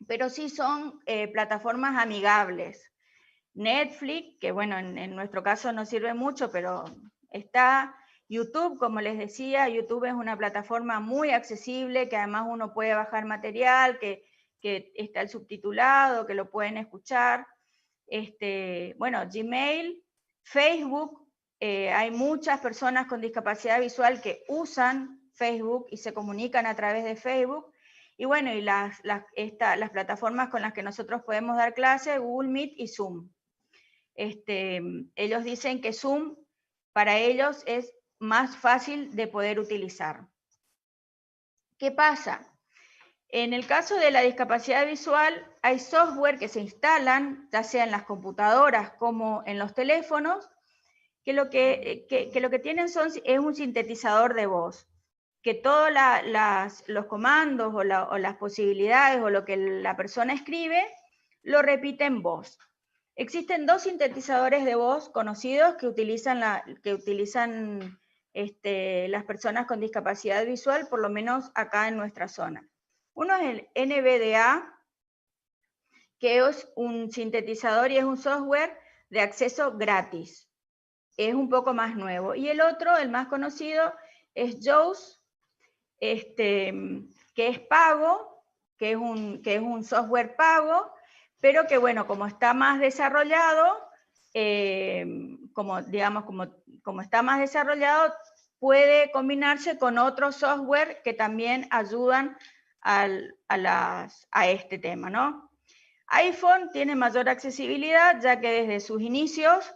pero sí son plataformas amigables. Netflix, que bueno, en nuestro caso no sirve mucho, pero está YouTube, como les decía, YouTube es una plataforma muy accesible, que además uno puede bajar material, que está el subtitulado, que lo pueden escuchar. Bueno, Gmail, Facebook, hay muchas personas con discapacidad visual que usan Facebook y se comunican a través de Facebook. Y bueno, y las plataformas con las que nosotros podemos dar clases, Google Meet y Zoom. Ellos dicen que Zoom para ellos es más fácil de poder utilizar. ¿Qué pasa? En el caso de la discapacidad visual, hay software que se instalan, ya sea en las computadoras como en los teléfonos, que lo que tienen es un sintetizador de voz, que todos los comandos o las posibilidades o lo que la persona escribe, lo repite en voz. Existen 2 sintetizadores de voz conocidos que utilizan las personas con discapacidad visual, por lo menos acá en nuestra zona. Uno es el NVDA, que es un sintetizador y es un software de acceso gratis. Es un poco más nuevo. Y el otro, el más conocido, es JAWS, que es pago, que es un software pago, pero que bueno, como está más desarrollado, como está más desarrollado, puede combinarse con otros software que también ayudan a este tema, ¿no? iPhone tiene mayor accesibilidad, ya que desde sus inicios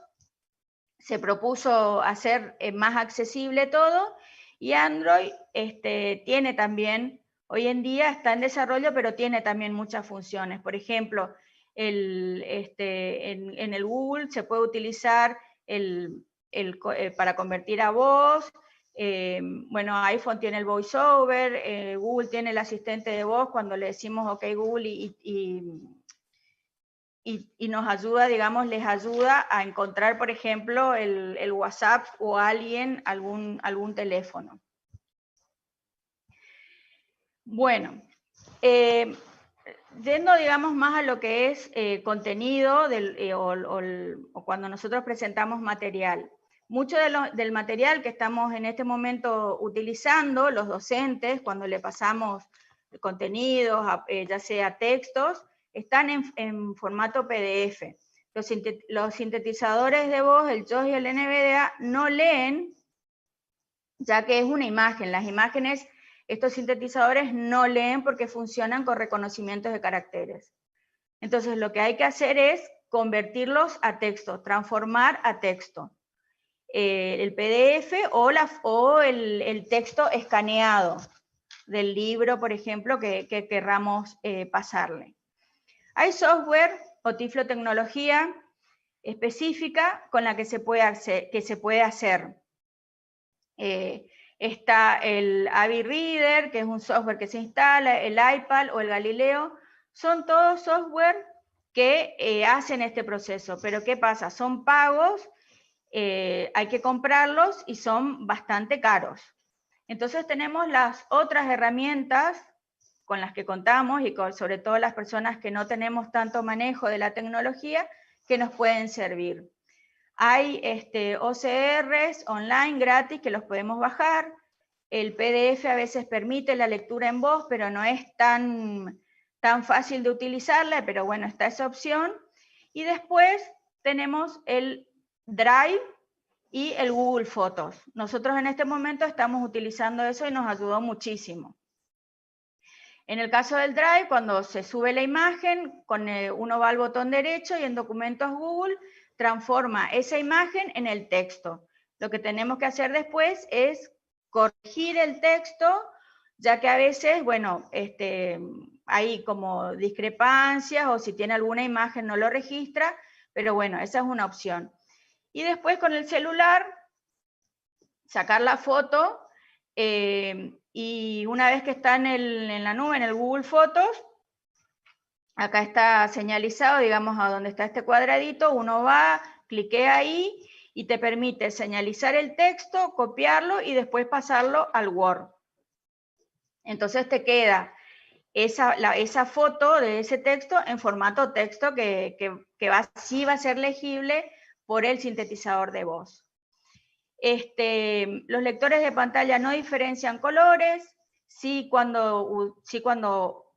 se propuso hacer más accesible todo, y Android tiene también, hoy en día está en desarrollo, pero tiene también muchas funciones. Por ejemplo, en el Google se puede utilizar para convertir a voz. Bueno, iPhone tiene el VoiceOver, Google tiene el asistente de voz cuando le decimos OK Google y nos ayuda, digamos, les ayuda a encontrar, por ejemplo, el WhatsApp o algún teléfono. Bueno, yendo, digamos, más a lo que es contenido o cuando nosotros presentamos material. Mucho del material que estamos en este momento utilizando, los docentes, cuando le pasamos contenidos, ya sea textos, están en formato PDF. Los sintetizadores de voz, el JAWS y el NVDA, no leen, ya que es una imagen. Las imágenes, estos sintetizadores no leen porque funcionan con reconocimientos de caracteres. Entonces, lo que hay que hacer es convertirlos a texto, transformar a texto. El PDF o el texto escaneado del libro, por ejemplo, que querramos pasarle. Hay software o tiflotecnología específica con la que se puede hacer. Está el AVI Reader, que es un software que se instala, el iPad o el Galileo. Son todos software que hacen este proceso. Pero ¿qué pasa? Son pagos, hay que comprarlos y son bastante caros. Entonces tenemos las otras herramientas con las que contamos y sobre todo las personas que no tenemos tanto manejo de la tecnología que nos pueden servir. Hay OCRs online gratis que los podemos bajar. El PDF a veces permite la lectura en voz, pero no es tan fácil de utilizarla, pero bueno, está esa opción. Y después tenemos el Drive, y el Google Fotos. Nosotros en este momento estamos utilizando eso y nos ayudó muchísimo. En el caso del Drive, cuando se sube la imagen, uno va al botón derecho y en Documentos Google transforma esa imagen en el texto. Lo que tenemos que hacer después es corregir el texto, ya que a veces, bueno, hay como discrepancias o si tiene alguna imagen no lo registra, pero bueno, esa es una opción. Y después con el celular, sacar la foto y una vez que está en la nube, en el Google Fotos, acá está señalizado, digamos, a donde está este cuadradito, uno va, cliquea ahí y te permite señalizar el texto, copiarlo y después pasarlo al Word. Entonces te queda esa foto de ese texto en formato texto que sí va a ser legible por el sintetizador de voz. Los lectores de pantalla no diferencian colores, sí cuando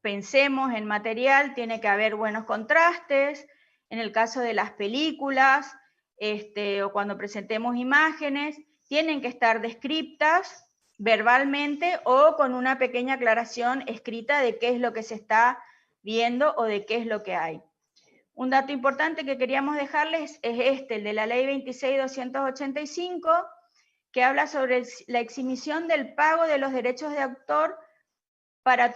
pensemos en material tiene que haber buenos contrastes, en el caso de las películas, o cuando presentemos imágenes, tienen que estar descriptas verbalmente o con una pequeña aclaración escrita de qué es lo que se está viendo o de qué es lo que hay. Un dato importante que queríamos dejarles es el de la ley 26.285, que habla sobre la exhibición del pago de los derechos de autor para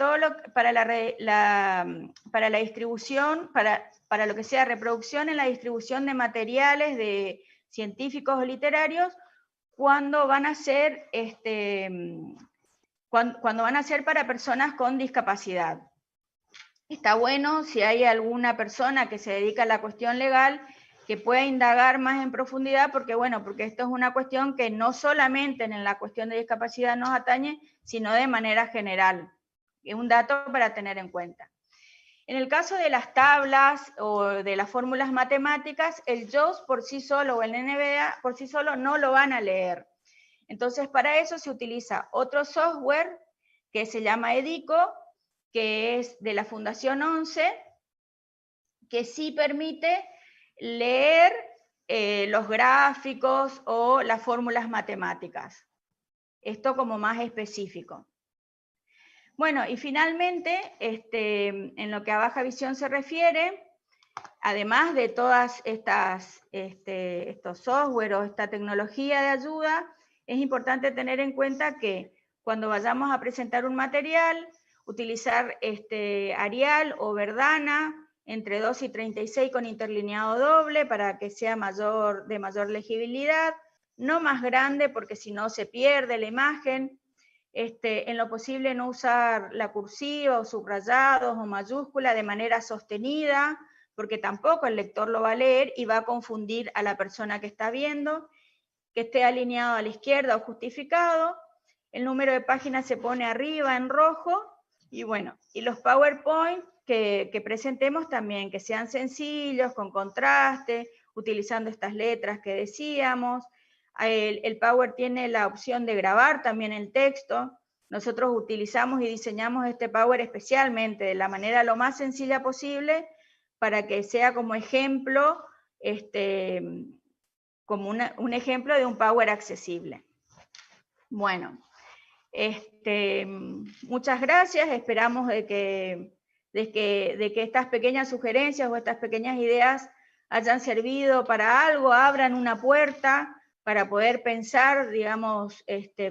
la distribución, para lo que sea reproducción en la distribución de materiales de científicos o literarios cuando van a ser cuando van a ser para personas con discapacidad. Está bueno si hay alguna persona que se dedica a la cuestión legal que pueda indagar más en profundidad, porque esto es una cuestión que no solamente en la cuestión de discapacidad nos atañe, sino de manera general. Es un dato para tener en cuenta. En el caso de las tablas o de las fórmulas matemáticas, el JAWS por sí solo o el NBA por sí solo no lo van a leer. Entonces, para eso se utiliza otro software que se llama Edico, que es de la Fundación 11, que sí permite leer los gráficos o las fórmulas matemáticas. Esto como más específico. Bueno, y finalmente, en lo que a baja visión se refiere, además de todas estos software o esta tecnología de ayuda, es importante tener en cuenta que cuando vayamos a presentar un material, utilizar Arial o Verdana entre 2 y 36 con interlineado doble para que sea de mayor legibilidad, no más grande porque si no se pierde la imagen. En lo posible no usar la cursiva o subrayados o mayúscula de manera sostenida, porque tampoco el lector lo va a leer y va a confundir a la persona que está viendo, que esté alineado a la izquierda o justificado, el número de páginas se pone arriba en rojo, y bueno, y los PowerPoint que presentemos también, que sean sencillos, con contraste, utilizando estas letras que decíamos. El Power tiene la opción de grabar también el texto. Nosotros utilizamos y diseñamos este Power especialmente de la manera lo más sencilla posible para que sea como ejemplo, como un ejemplo de un Power accesible. Bueno, muchas gracias. Esperamos de que estas pequeñas sugerencias o estas pequeñas ideas hayan servido para algo, abran una puerta para poder pensar, digamos,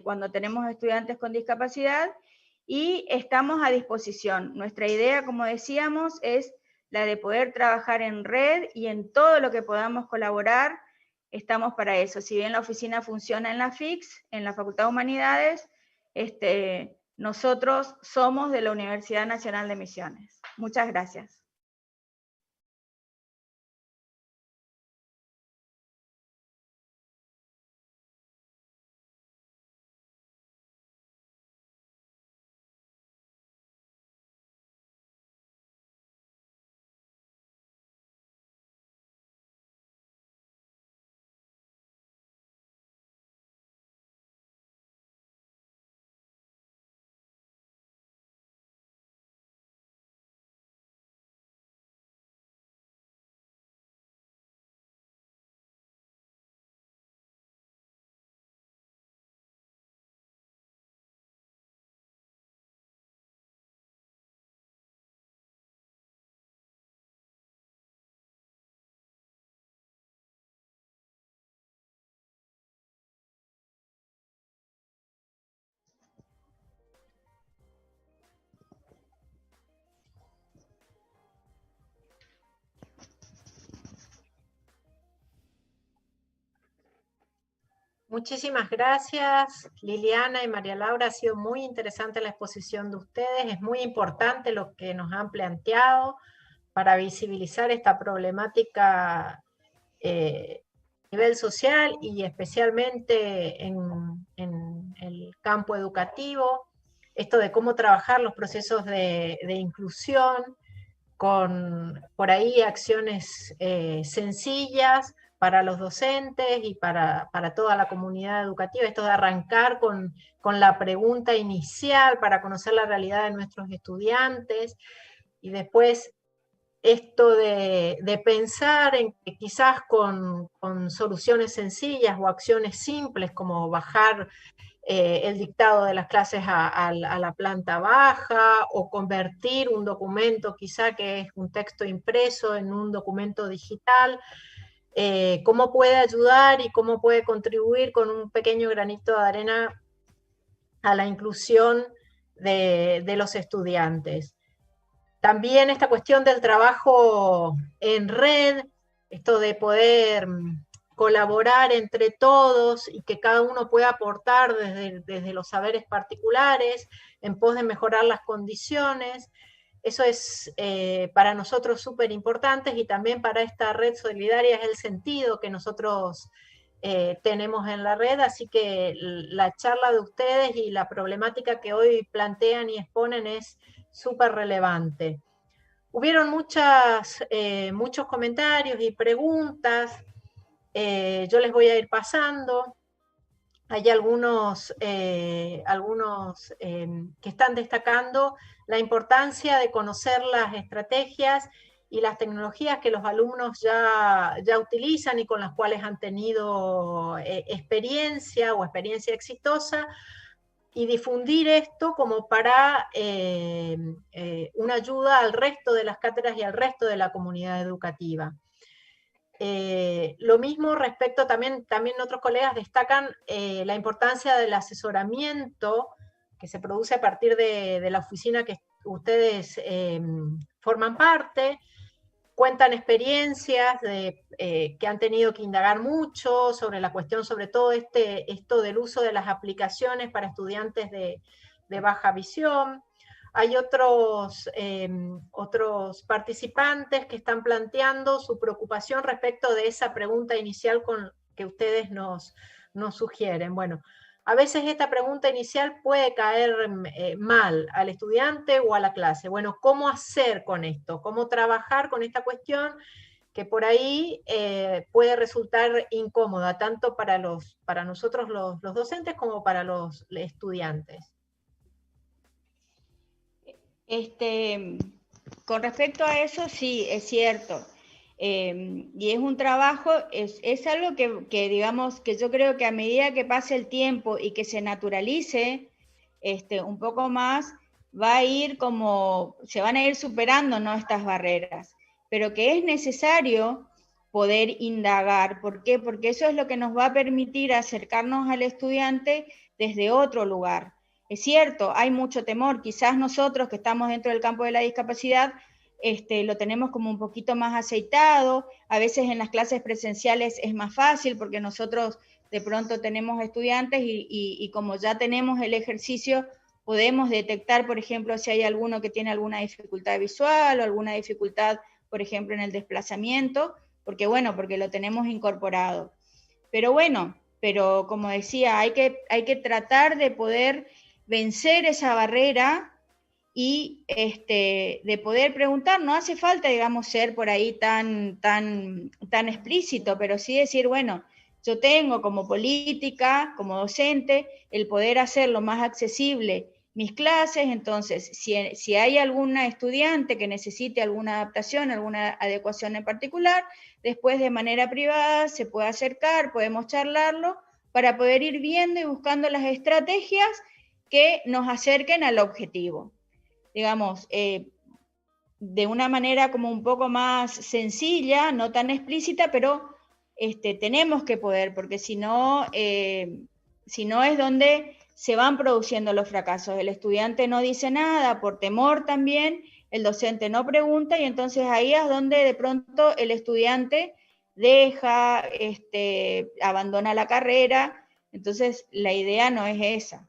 cuando tenemos estudiantes con discapacidad, y estamos a disposición. Nuestra idea, como decíamos, es la de poder trabajar en red y en todo lo que podamos colaborar, estamos para eso. Si bien la oficina funciona en la FIX, en la Facultad de Humanidades, nosotros somos de la Universidad Nacional de Misiones. Muchas gracias. Muchísimas gracias, Liliana y María Laura. Ha sido muy interesante la exposición de ustedes. Es muy importante lo que nos han planteado para visibilizar esta problemática a nivel social y especialmente en el campo educativo. Esto de cómo trabajar los procesos de inclusión con por ahí acciones sencillas para los docentes y para toda la comunidad educativa, esto de arrancar con la pregunta inicial para conocer la realidad de nuestros estudiantes y después esto de pensar en que quizás con soluciones sencillas o acciones simples como bajar el dictado de las clases a la planta baja o convertir un documento quizá que es un texto impreso en un documento digital, cómo puede ayudar y cómo puede contribuir con un pequeño granito de arena a la inclusión de los estudiantes. También esta cuestión del trabajo en red, esto de poder colaborar entre todos y que cada uno pueda aportar desde los saberes particulares en pos de mejorar las condiciones. Eso es para nosotros súper importante y también para esta red solidaria es el sentido que nosotros tenemos en la red, así que la charla de ustedes y la problemática que hoy plantean y exponen es súper relevante. Hubieron muchos comentarios y preguntas, yo les voy a ir pasando. Hay algunos que están destacando la importancia de conocer las estrategias y las tecnologías que los alumnos ya utilizan y con las cuales han tenido experiencia o experiencia exitosa, y difundir esto como para una ayuda al resto de las cátedras y al resto de la comunidad educativa. Lo mismo respecto, también otros colegas destacan la importancia del asesoramiento que se produce a partir de la oficina que ustedes forman parte, cuentan experiencias que han tenido que indagar mucho sobre la cuestión, sobre todo esto del uso de las aplicaciones para estudiantes de baja visión. Hay otros participantes que están planteando su preocupación respecto de esa pregunta inicial que ustedes nos sugieren. Bueno, a veces esta pregunta inicial puede caer mal al estudiante o a la clase. Bueno, ¿cómo hacer con esto? ¿Cómo trabajar con esta cuestión que por ahí puede resultar incómoda, tanto para nosotros los docentes como para los estudiantes? Con respecto a eso, sí, es cierto. Y es un trabajo, es algo que digamos, que yo creo que a medida que pase el tiempo y que se naturalice un poco más, se van a ir superando, ¿no?, estas barreras, pero que es necesario poder indagar. ¿Por qué? Porque eso es lo que nos va a permitir acercarnos al estudiante desde otro lugar. Es cierto, hay mucho temor, quizás nosotros que estamos dentro del campo de la discapacidad lo tenemos como un poquito más aceitado, a veces en las clases presenciales es más fácil porque nosotros de pronto tenemos estudiantes y como ya tenemos el ejercicio, podemos detectar, por ejemplo, si hay alguno que tiene alguna dificultad visual o alguna dificultad, por ejemplo, en el desplazamiento, porque lo tenemos incorporado. Pero como decía, hay que tratar de poder vencer esa barrera y de poder preguntar. No hace falta, digamos, ser por ahí tan explícito, pero sí decir, bueno, yo tengo como política, como docente, el poder hacerlo más accesible mis clases. Entonces, si hay alguna estudiante que necesite alguna adaptación, alguna adecuación en particular, después de manera privada se puede acercar, podemos charlarlo, para poder ir viendo y buscando las estrategias que nos acerquen al objetivo. Digamos, de una manera como un poco más sencilla, no tan explícita, pero tenemos que poder, porque si no es donde se van produciendo los fracasos. El estudiante no dice nada por temor también, el docente no pregunta, y entonces ahí es donde de pronto el estudiante deja, abandona la carrera. Entonces, la idea no es esa.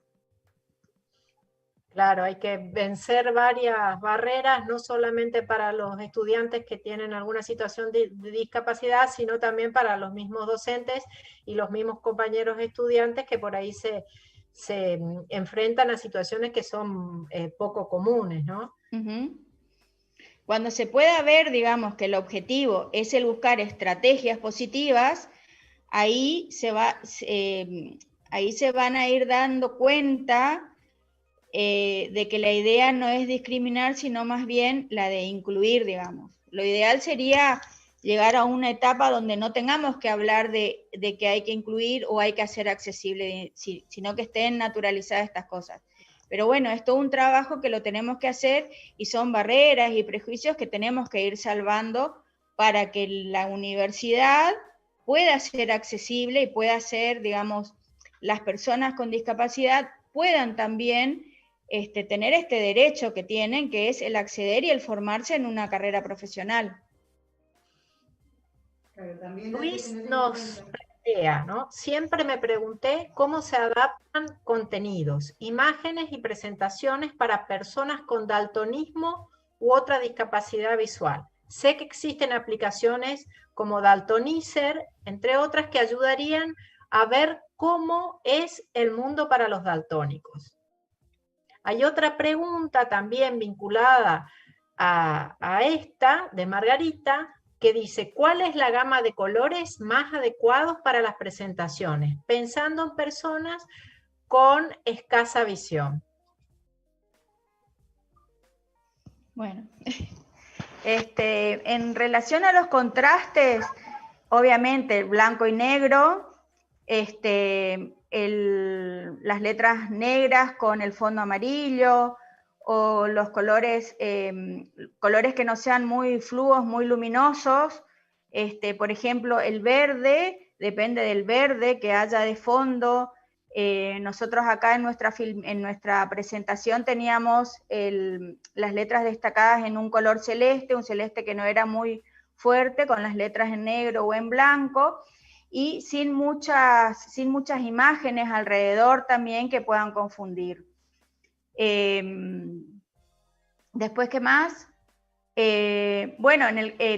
Claro, hay que vencer varias barreras, no solamente para los estudiantes que tienen alguna situación de discapacidad, sino también para los mismos docentes y los mismos compañeros estudiantes que por ahí se enfrentan a situaciones que son poco comunes, ¿no? Uh-huh. Cuando se pueda ver, digamos, que el objetivo es el buscar estrategias positivas, ahí se van a ir dando cuenta de que la idea no es discriminar, sino más bien la de incluir, digamos. Lo ideal sería llegar a una etapa donde no tengamos que hablar de que hay que incluir o hay que hacer accesible, sino que estén naturalizadas estas cosas. Pero bueno, es todo un trabajo que lo tenemos que hacer y son barreras y prejuicios que tenemos que ir salvando para que la universidad pueda ser accesible y pueda ser, digamos, las personas con discapacidad puedan también tener este derecho que tienen, que es el acceder y el formarse en una carrera profesional. Claro, también Luis nos plantea, ¿no? Siempre me pregunté cómo se adaptan contenidos, imágenes y presentaciones para personas con daltonismo u otra discapacidad visual. Sé que existen aplicaciones como Daltonizer, entre otras, que ayudarían a ver cómo es el mundo para los daltónicos. Hay otra pregunta también vinculada a esta, de Margarita, que dice, ¿cuál es la gama de colores más adecuados para las presentaciones? Pensando en personas con escasa visión. Bueno, en relación a los contrastes, obviamente el blanco y negro, las letras negras con el fondo amarillo, o los colores, colores que no sean muy fluos, muy luminosos. Por ejemplo, el verde, depende del verde que haya de fondo. Nosotros acá en nuestra presentación teníamos las letras destacadas en un color celeste, un celeste que no era muy fuerte, con las letras en negro o en blanco, y sin muchas imágenes alrededor también que puedan confundir. Después, ¿qué más? Bueno,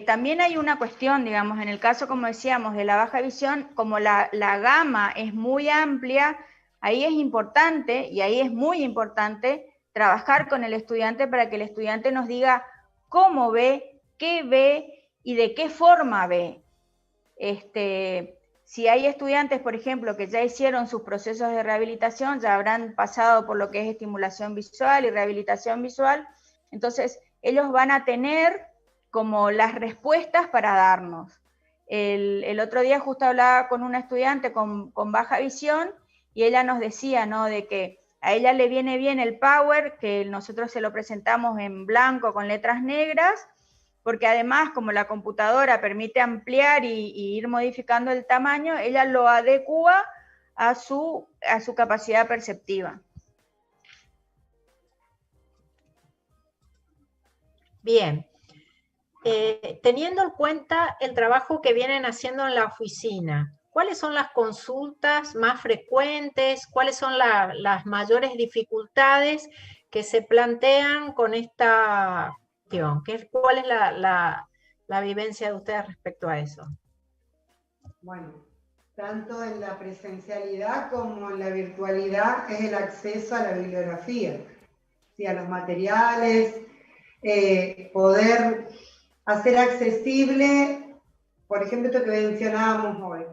también hay una cuestión, digamos, en el caso, como decíamos, de la baja visión, como la gama es muy amplia, ahí es importante, y ahí es muy importante, trabajar con el estudiante para que el estudiante nos diga cómo ve, qué ve y de qué forma ve. Si hay estudiantes, por ejemplo, que ya hicieron sus procesos de rehabilitación, ya habrán pasado por lo que es estimulación visual y rehabilitación visual, entonces ellos van a tener como las respuestas para darnos. El otro día justo hablaba con una estudiante con baja visión y ella nos decía, ¿no?, de que a ella le viene bien el Power, que nosotros se lo presentamos en blanco con letras negras, porque además, como la computadora permite ampliar y ir modificando el tamaño, ella lo adecua a su capacidad perceptiva. Bien. Teniendo en cuenta el trabajo que vienen haciendo en la oficina, ¿cuáles son las consultas más frecuentes? ¿Cuáles son las mayores dificultades que se plantean con esta cuestión? ¿Cuál es la vivencia de ustedes respecto a eso? Bueno, tanto en la presencialidad como en la virtualidad es el acceso a la bibliografía, ¿sí?, a los materiales, poder hacer accesible, por ejemplo, esto que mencionábamos hoy,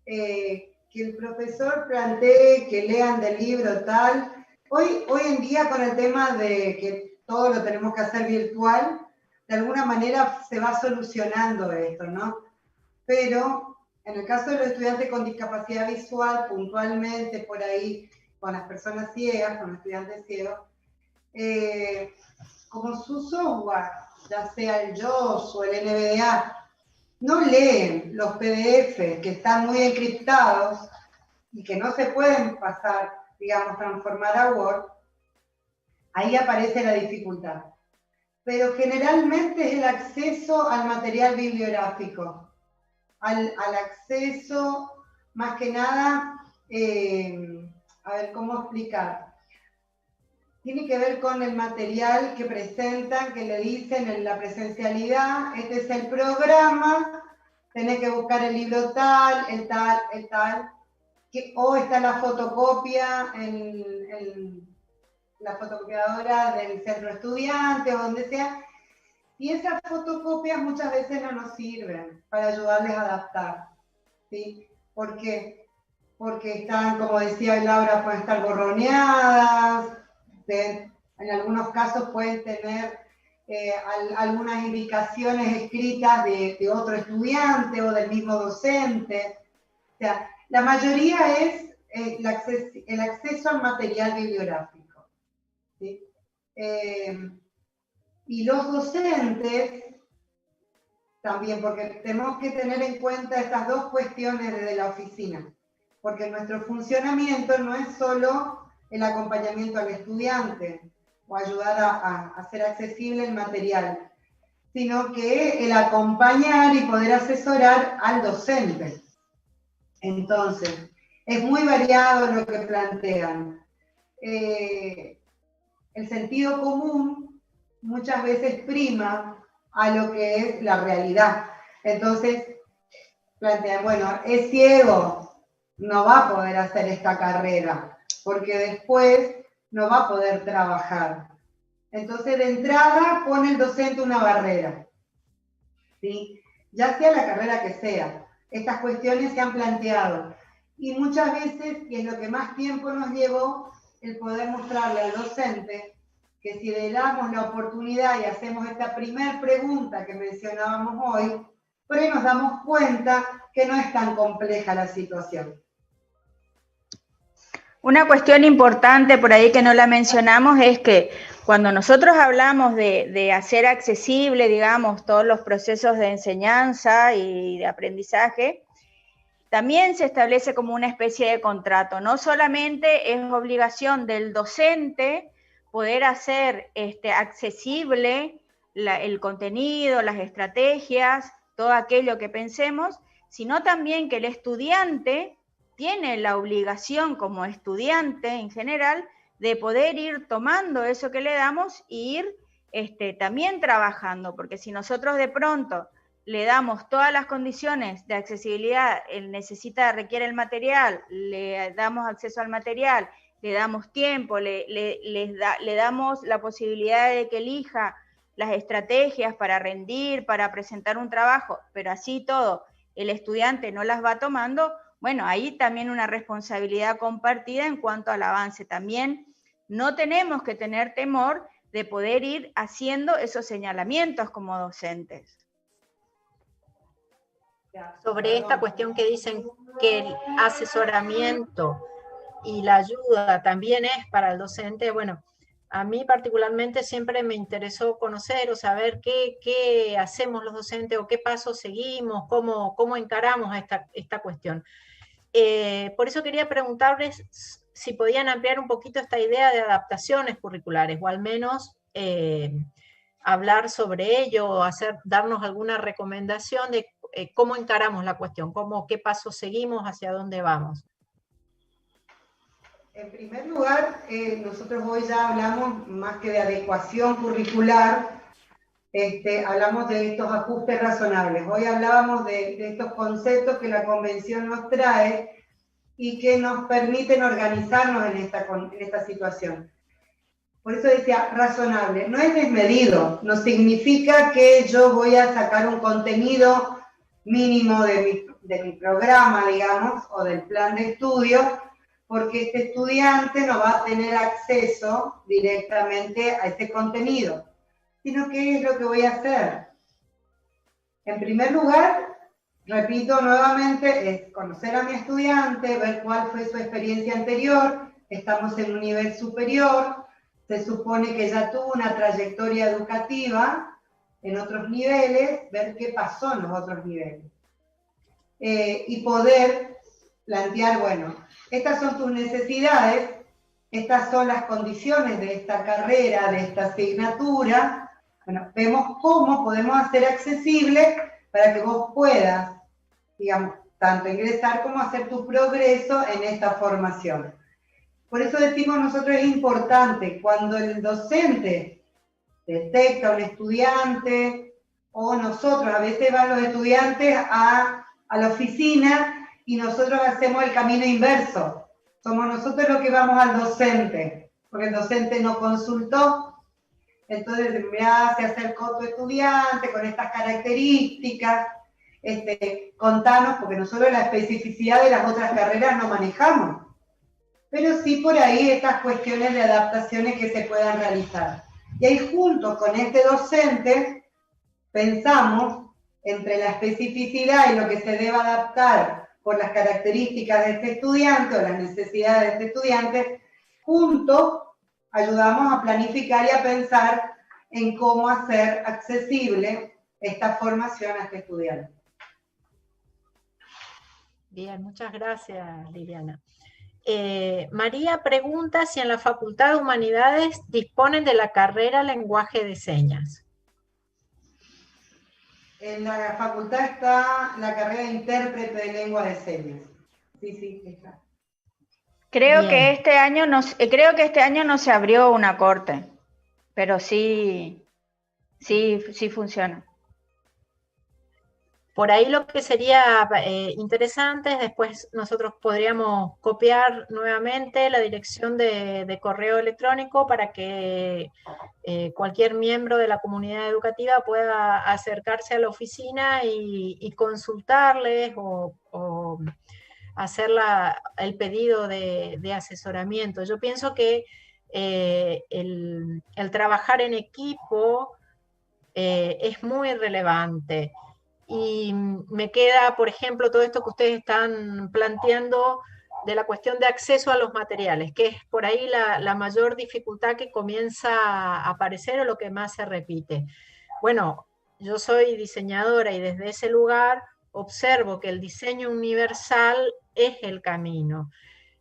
que el profesor plantee que lean del libro tal. Hoy en día, con el tema de que todo lo tenemos que hacer virtual, de alguna manera se va solucionando esto, ¿no? Pero en el caso de los estudiantes con discapacidad visual, puntualmente por ahí, con las personas ciegas, con los estudiantes ciegos, como su software, ya sea el JAWS o el NVDA, no leen los PDF que están muy encriptados y que no se pueden pasar, digamos, transformar a Word, ahí aparece la dificultad. Pero generalmente es el acceso al material bibliográfico, al acceso, más que nada, a ver, ¿cómo explicar? Tiene que ver con el material que presentan, que le dicen en la presencialidad, este es el programa, tenés que buscar el libro tal, el tal, el tal, o está la fotocopia en la fotocopiadora del centro estudiante o donde sea, y esas fotocopias muchas veces no nos sirven para ayudarles a adaptar, ¿sí? ¿Por qué? Porque están, como decía Laura, pueden estar borroneadas, en algunos casos pueden tener algunas indicaciones escritas de otro estudiante o del mismo docente. O sea, la mayoría es el acceso al material bibliográfico, ¿sí? Y los docentes también, porque tenemos que tener en cuenta estas dos cuestiones desde la oficina, porque nuestro funcionamiento no es solo el acompañamiento al estudiante o ayudar a hacer accesible el material, sino que el acompañar y poder asesorar al docente. Entonces, es muy variado lo que plantean. El sentido común muchas veces prima a lo que es la realidad. Entonces, plantean, bueno, es ciego, no va a poder hacer esta carrera, porque después no va a poder trabajar. Entonces, de entrada, pone el docente una barrera, ¿sí? Ya sea la carrera que sea. Estas cuestiones se han planteado. Y muchas veces, y es lo que más tiempo nos llevó, el poder mostrarle al docente que si le damos la oportunidad y hacemos esta primera pregunta que mencionábamos hoy, por ahí nos damos cuenta que no es tan compleja la situación. Una cuestión importante por ahí que no la mencionamos es que cuando nosotros hablamos de hacer accesible, digamos, todos los procesos de enseñanza y de aprendizaje, también se establece como una especie de contrato. No solamente es obligación del docente poder hacer accesible el contenido, las estrategias, todo aquello que pensemos, sino también que el estudiante tiene la obligación como estudiante en general de poder ir tomando eso que le damos e ir también trabajando, porque si nosotros de pronto le damos todas las condiciones de accesibilidad, él requiere el material, le damos acceso al material, le damos tiempo, le damos la posibilidad de que elija las estrategias para rendir, para presentar un trabajo, pero así todo, el estudiante no las va tomando, bueno, ahí también una responsabilidad compartida en cuanto al avance. También no tenemos que tener temor de poder ir haciendo esos señalamientos como docentes. Sobre esta cuestión que dicen que el asesoramiento y la ayuda también es para el docente, bueno, a mí particularmente siempre me interesó conocer o saber qué hacemos los docentes o qué pasos seguimos, cómo encaramos esta cuestión. Por eso quería preguntarles si podían ampliar un poquito esta idea de adaptaciones curriculares, o al menos hablar sobre ello, o darnos alguna recomendación de cómo encaramos la cuestión, qué pasos seguimos, hacia dónde vamos. En primer lugar, nosotros hoy ya hablamos más que de adecuación curricular, hablamos de estos ajustes razonables. Hoy hablábamos de estos conceptos que la Convención nos trae y que nos permiten organizarnos en esta situación. Por eso decía razonable, no es desmedido, no significa que yo voy a sacar un contenido mínimo de mi programa, digamos, o del plan de estudio, porque este estudiante no va a tener acceso directamente a este contenido, sino ¿qué es lo que voy a hacer? En primer lugar, repito nuevamente, es conocer a mi estudiante, ver cuál fue su experiencia anterior, estamos en un nivel superior, se supone que ya tuvo una trayectoria educativa en otros niveles, ver qué pasó en los otros niveles. Y poder plantear, bueno, estas son tus necesidades, estas son las condiciones de esta carrera, de esta asignatura. Bueno, vemos cómo podemos hacer accesible para que vos puedas, digamos, tanto ingresar como hacer tu progreso en esta formación. Por eso decimos nosotros es importante cuando el docente detecta a un estudiante, o nosotros, a veces van los estudiantes a la oficina y nosotros hacemos el camino inverso. Somos nosotros los que vamos al docente, porque el docente no consultó. Entonces, mira, se acercó tu estudiante con estas características, contanos, porque nosotros la especificidad de las otras carreras no manejamos, pero sí por ahí estas cuestiones de adaptaciones que se puedan realizar. Y ahí juntos con este docente pensamos entre la especificidad y lo que se deba adaptar por las características de este estudiante o las necesidades de este estudiante, juntos ayudamos a planificar y a pensar en cómo hacer accesible esta formación a este estudiante. Bien, muchas gracias, Liliana. María pregunta si en la Facultad de Humanidades disponen de la carrera Lenguaje de Señas. En la facultad está la carrera de intérprete de lengua de señas. Sí, está. Creo que este año no se abrió una corte, pero sí funciona. Por ahí lo que sería interesante es después nosotros podríamos copiar nuevamente la dirección de correo electrónico para que cualquier miembro de la comunidad educativa pueda acercarse a la oficina y consultarles o hacer el pedido de asesoramiento. Yo pienso que el trabajar en equipo es muy relevante. Y me queda, por ejemplo, todo esto que ustedes están planteando de la cuestión de acceso a los materiales, que es por ahí la mayor dificultad que comienza a aparecer o lo que más se repite. Bueno, yo soy diseñadora y desde ese lugar observo que el diseño universal es el camino.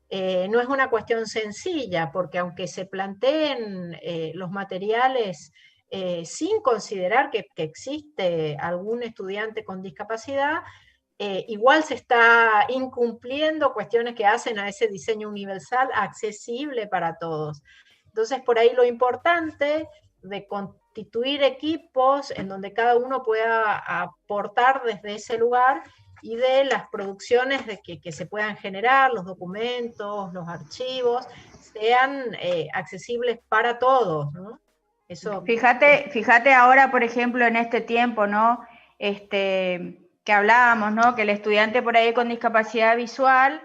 No es una cuestión sencilla, porque aunque se planteen los materiales sin considerar que existe algún estudiante con discapacidad, igual se está incumpliendo cuestiones que hacen a ese diseño universal accesible para todos. Entonces, por ahí lo importante de constituir equipos en donde cada uno pueda aportar desde ese lugar y de las producciones que se puedan generar, los documentos, los archivos, sean accesibles para todos, ¿no? Eso. Fíjate ahora, por ejemplo, en este tiempo, ¿no? Que hablábamos, ¿no? Que el estudiante por ahí con discapacidad visual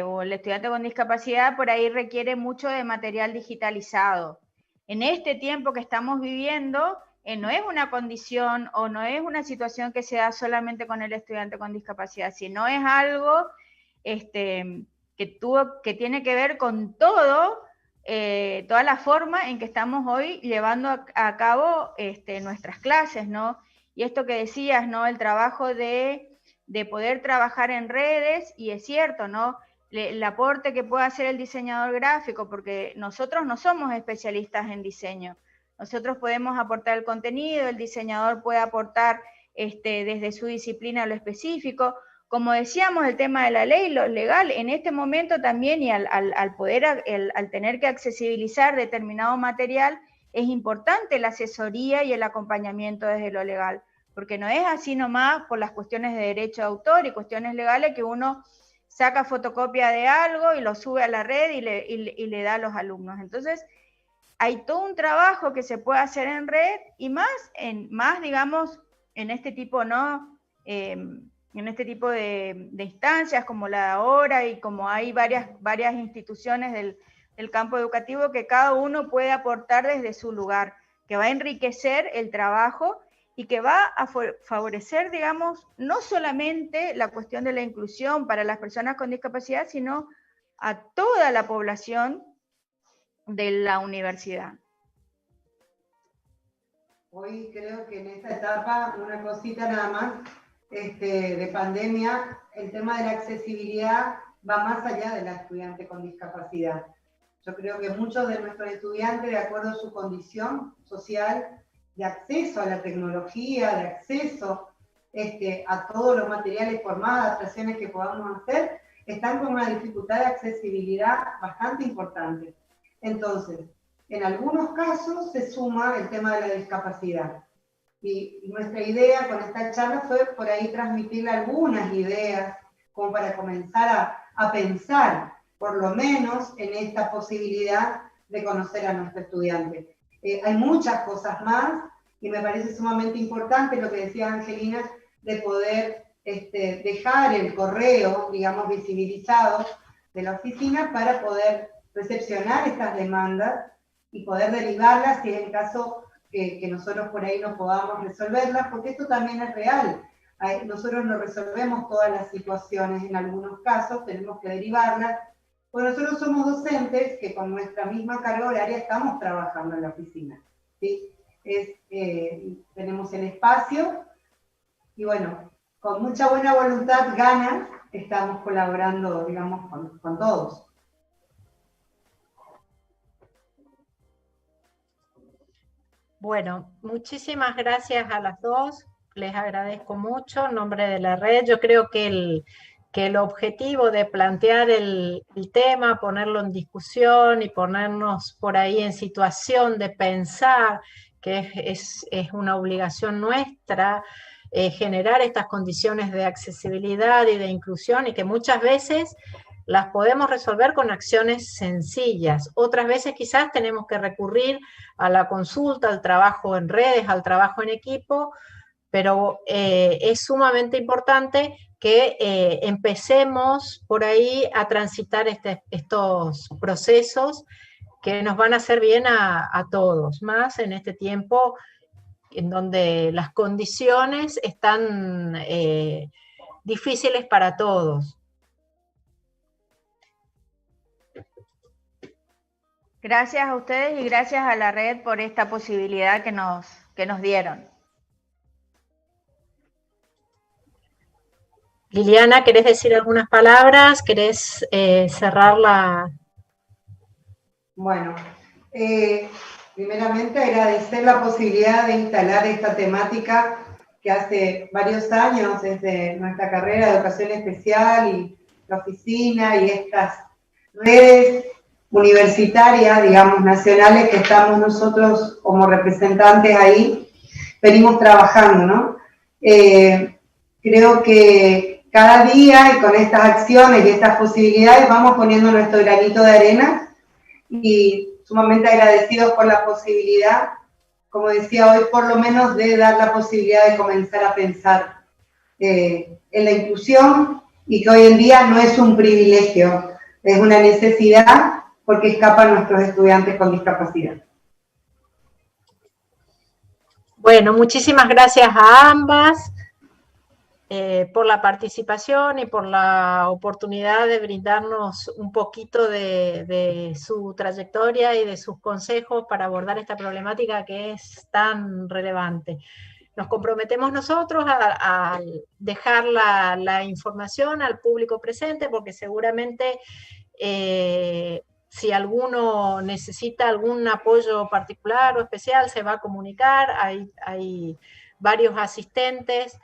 o el estudiante con discapacidad por ahí requiere mucho de material digitalizado. En este tiempo que estamos viviendo, no es una condición o no es una situación que se da solamente con el estudiante con discapacidad, sino es algo que tiene que ver con toda la forma en que estamos hoy llevando a cabo nuestras clases, ¿no? Y esto que decías, ¿no? El trabajo de poder trabajar en redes, y es cierto, ¿no? El aporte que puede hacer el diseñador gráfico, porque nosotros no somos especialistas en diseño. Nosotros podemos aportar el contenido, el diseñador puede aportar desde su disciplina lo específico. Como decíamos, el tema de la ley, lo legal, en este momento también, y al tener que accesibilizar determinado material, es importante la asesoría y el acompañamiento desde lo legal, porque no es así nomás por las cuestiones de derecho de autor y cuestiones legales que uno saca fotocopia de algo y lo sube a la red y le da a los alumnos. Entonces, hay todo un trabajo que se puede hacer en red y más digamos, en este tipo, ¿no? En este tipo de instancias como la de ahora y como hay varias instituciones del campo educativo que cada uno puede aportar desde su lugar, que va a enriquecer el trabajo y que va a favorecer, digamos, no solamente la cuestión de la inclusión para las personas con discapacidad, sino a toda la población de la universidad. Hoy creo que en esta etapa, una cosita nada más, de pandemia, el tema de la accesibilidad va más allá de la estudiante con discapacidad. Yo creo que muchos de nuestros estudiantes, de acuerdo a su condición social, de acceso a la tecnología, de acceso a todos los materiales por más adaptaciones que podamos hacer, están con una dificultad de accesibilidad bastante importante. Entonces, en algunos casos se suma el tema de la discapacidad. Y nuestra idea con esta charla fue por ahí transmitirle algunas ideas como para comenzar a pensar, por lo menos, en esta posibilidad de conocer a nuestro estudiante. Hay muchas cosas más y me parece sumamente importante lo que decía Angelina, de poder dejar el correo, digamos, visibilizado de la oficina para poder recepcionar estas demandas y poder derivarlas si es el caso que nosotros por ahí no podamos resolverlas, porque esto también es real. Nosotros no resolvemos todas las situaciones en algunos casos, tenemos que derivarlas, porque nosotros somos docentes que con nuestra misma carga horaria estamos trabajando en la oficina, ¿sí? Tenemos el espacio y bueno, con mucha buena voluntad, ganas, estamos colaborando, digamos, con todos. Bueno, muchísimas gracias a las dos, les agradezco mucho en nombre de la red. Yo creo que el objetivo de plantear el tema, ponerlo en discusión y ponernos por ahí en situación de pensar, que es una obligación nuestra, generar estas condiciones de accesibilidad y de inclusión, y que muchas veces las podemos resolver con acciones sencillas. Otras veces quizás tenemos que recurrir a la consulta, al trabajo en redes, al trabajo en equipo, pero es sumamente importante que empecemos por ahí a transitar estos procesos que nos van a hacer bien a todos, más en este tiempo en donde las condiciones están difíciles para todos. Gracias a ustedes y gracias a la red por esta posibilidad que nos dieron. Liliana, ¿querés decir algunas palabras? ¿Querés cerrar la...? Bueno, primeramente agradecer la posibilidad de instalar esta temática que hace varios años desde nuestra carrera de educación especial y la oficina y estas redes universitarias, digamos, nacionales que estamos nosotros como representantes ahí, venimos trabajando, ¿no? Creo que cada día y con estas acciones y estas posibilidades vamos poniendo nuestro granito de arena y sumamente agradecidos por la posibilidad, como decía hoy, por lo menos de dar la posibilidad de comenzar a pensar en la inclusión y que hoy en día no es un privilegio, es una necesidad porque escapan nuestros estudiantes con discapacidad. Bueno, muchísimas gracias a ambas por la participación y por la oportunidad de brindarnos un poquito de su trayectoria y de sus consejos para abordar esta problemática que es tan relevante. Nos comprometemos nosotros a dejar la información al público presente, porque seguramente si alguno necesita algún apoyo particular o especial, se va a comunicar. Hay varios asistentes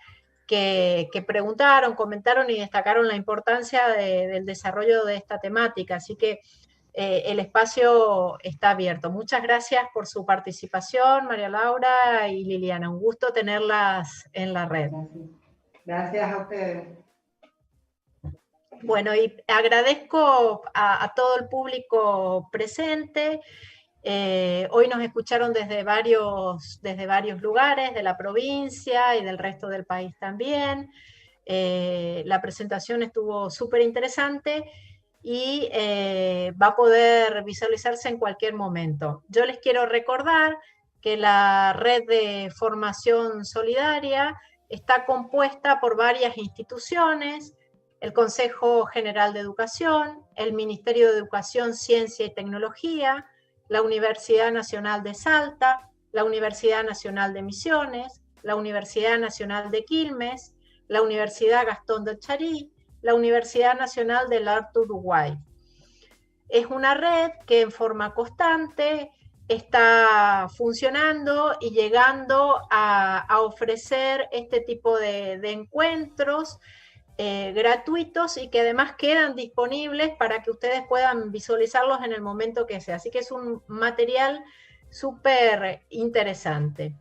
que preguntaron, comentaron y destacaron la importancia del desarrollo de esta temática. Así que el espacio está abierto. Muchas gracias por su participación, María Laura y Liliana. Un gusto tenerlas en la red. Gracias a ustedes. Bueno, y agradezco a todo el público presente. Hoy nos escucharon desde varios lugares de la provincia y del resto del país también. La presentación estuvo súper interesante y va a poder visualizarse en cualquier momento. Yo les quiero recordar que la red de formación solidaria está compuesta por varias instituciones: el Consejo General de Educación, el Ministerio de Educación, Ciencia y Tecnología, la Universidad Nacional de Salta, la Universidad Nacional de Misiones, la Universidad Nacional de Quilmes, la Universidad Gastón del Charí, la Universidad Nacional del Alto Uruguay. Es una red que en forma constante está funcionando y llegando a ofrecer este tipo de encuentros gratuitos y que además quedan disponibles para que ustedes puedan visualizarlos en el momento que sea. Así que es un material súper interesante.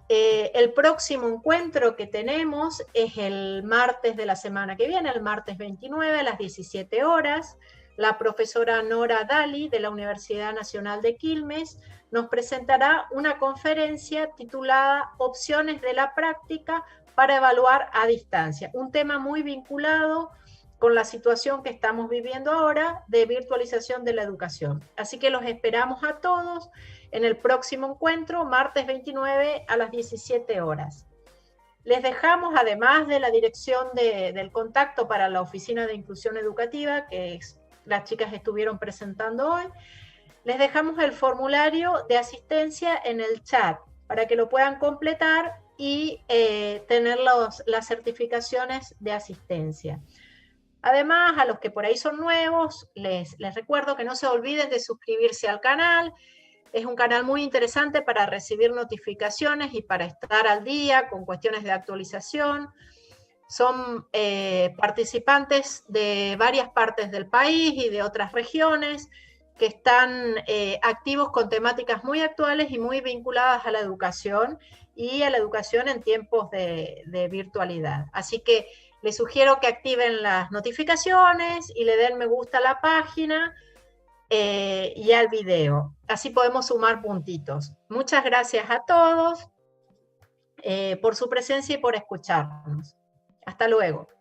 El próximo encuentro que tenemos es el martes de la semana que viene, el martes 29 a las 17 horas. La profesora Nora Dali de la Universidad Nacional de Quilmes nos presentará una conferencia titulada Opciones de la práctica para evaluar a distancia, un tema muy vinculado con la situación que estamos viviendo ahora de virtualización de la educación. Así que los esperamos a todos en el próximo encuentro, martes 29 a las 17 horas. Les dejamos, además de la dirección del contacto para la Oficina de Inclusión Educativa, que las chicas estuvieron presentando hoy, les dejamos el formulario de asistencia en el chat para que lo puedan completar y tener las certificaciones de asistencia. Además, a los que por ahí son nuevos, les recuerdo que no se olviden de suscribirse al canal. Es un canal muy interesante para recibir notificaciones y para estar al día con cuestiones de actualización. Son participantes de varias partes del país y de otras regiones que están activos con temáticas muy actuales y muy vinculadas a la educación y a la educación en tiempos de virtualidad. Así que les sugiero que activen las notificaciones y le den me gusta a la página y al video. Así podemos sumar puntitos. Muchas gracias a todos por su presencia y por escucharnos. Hasta luego.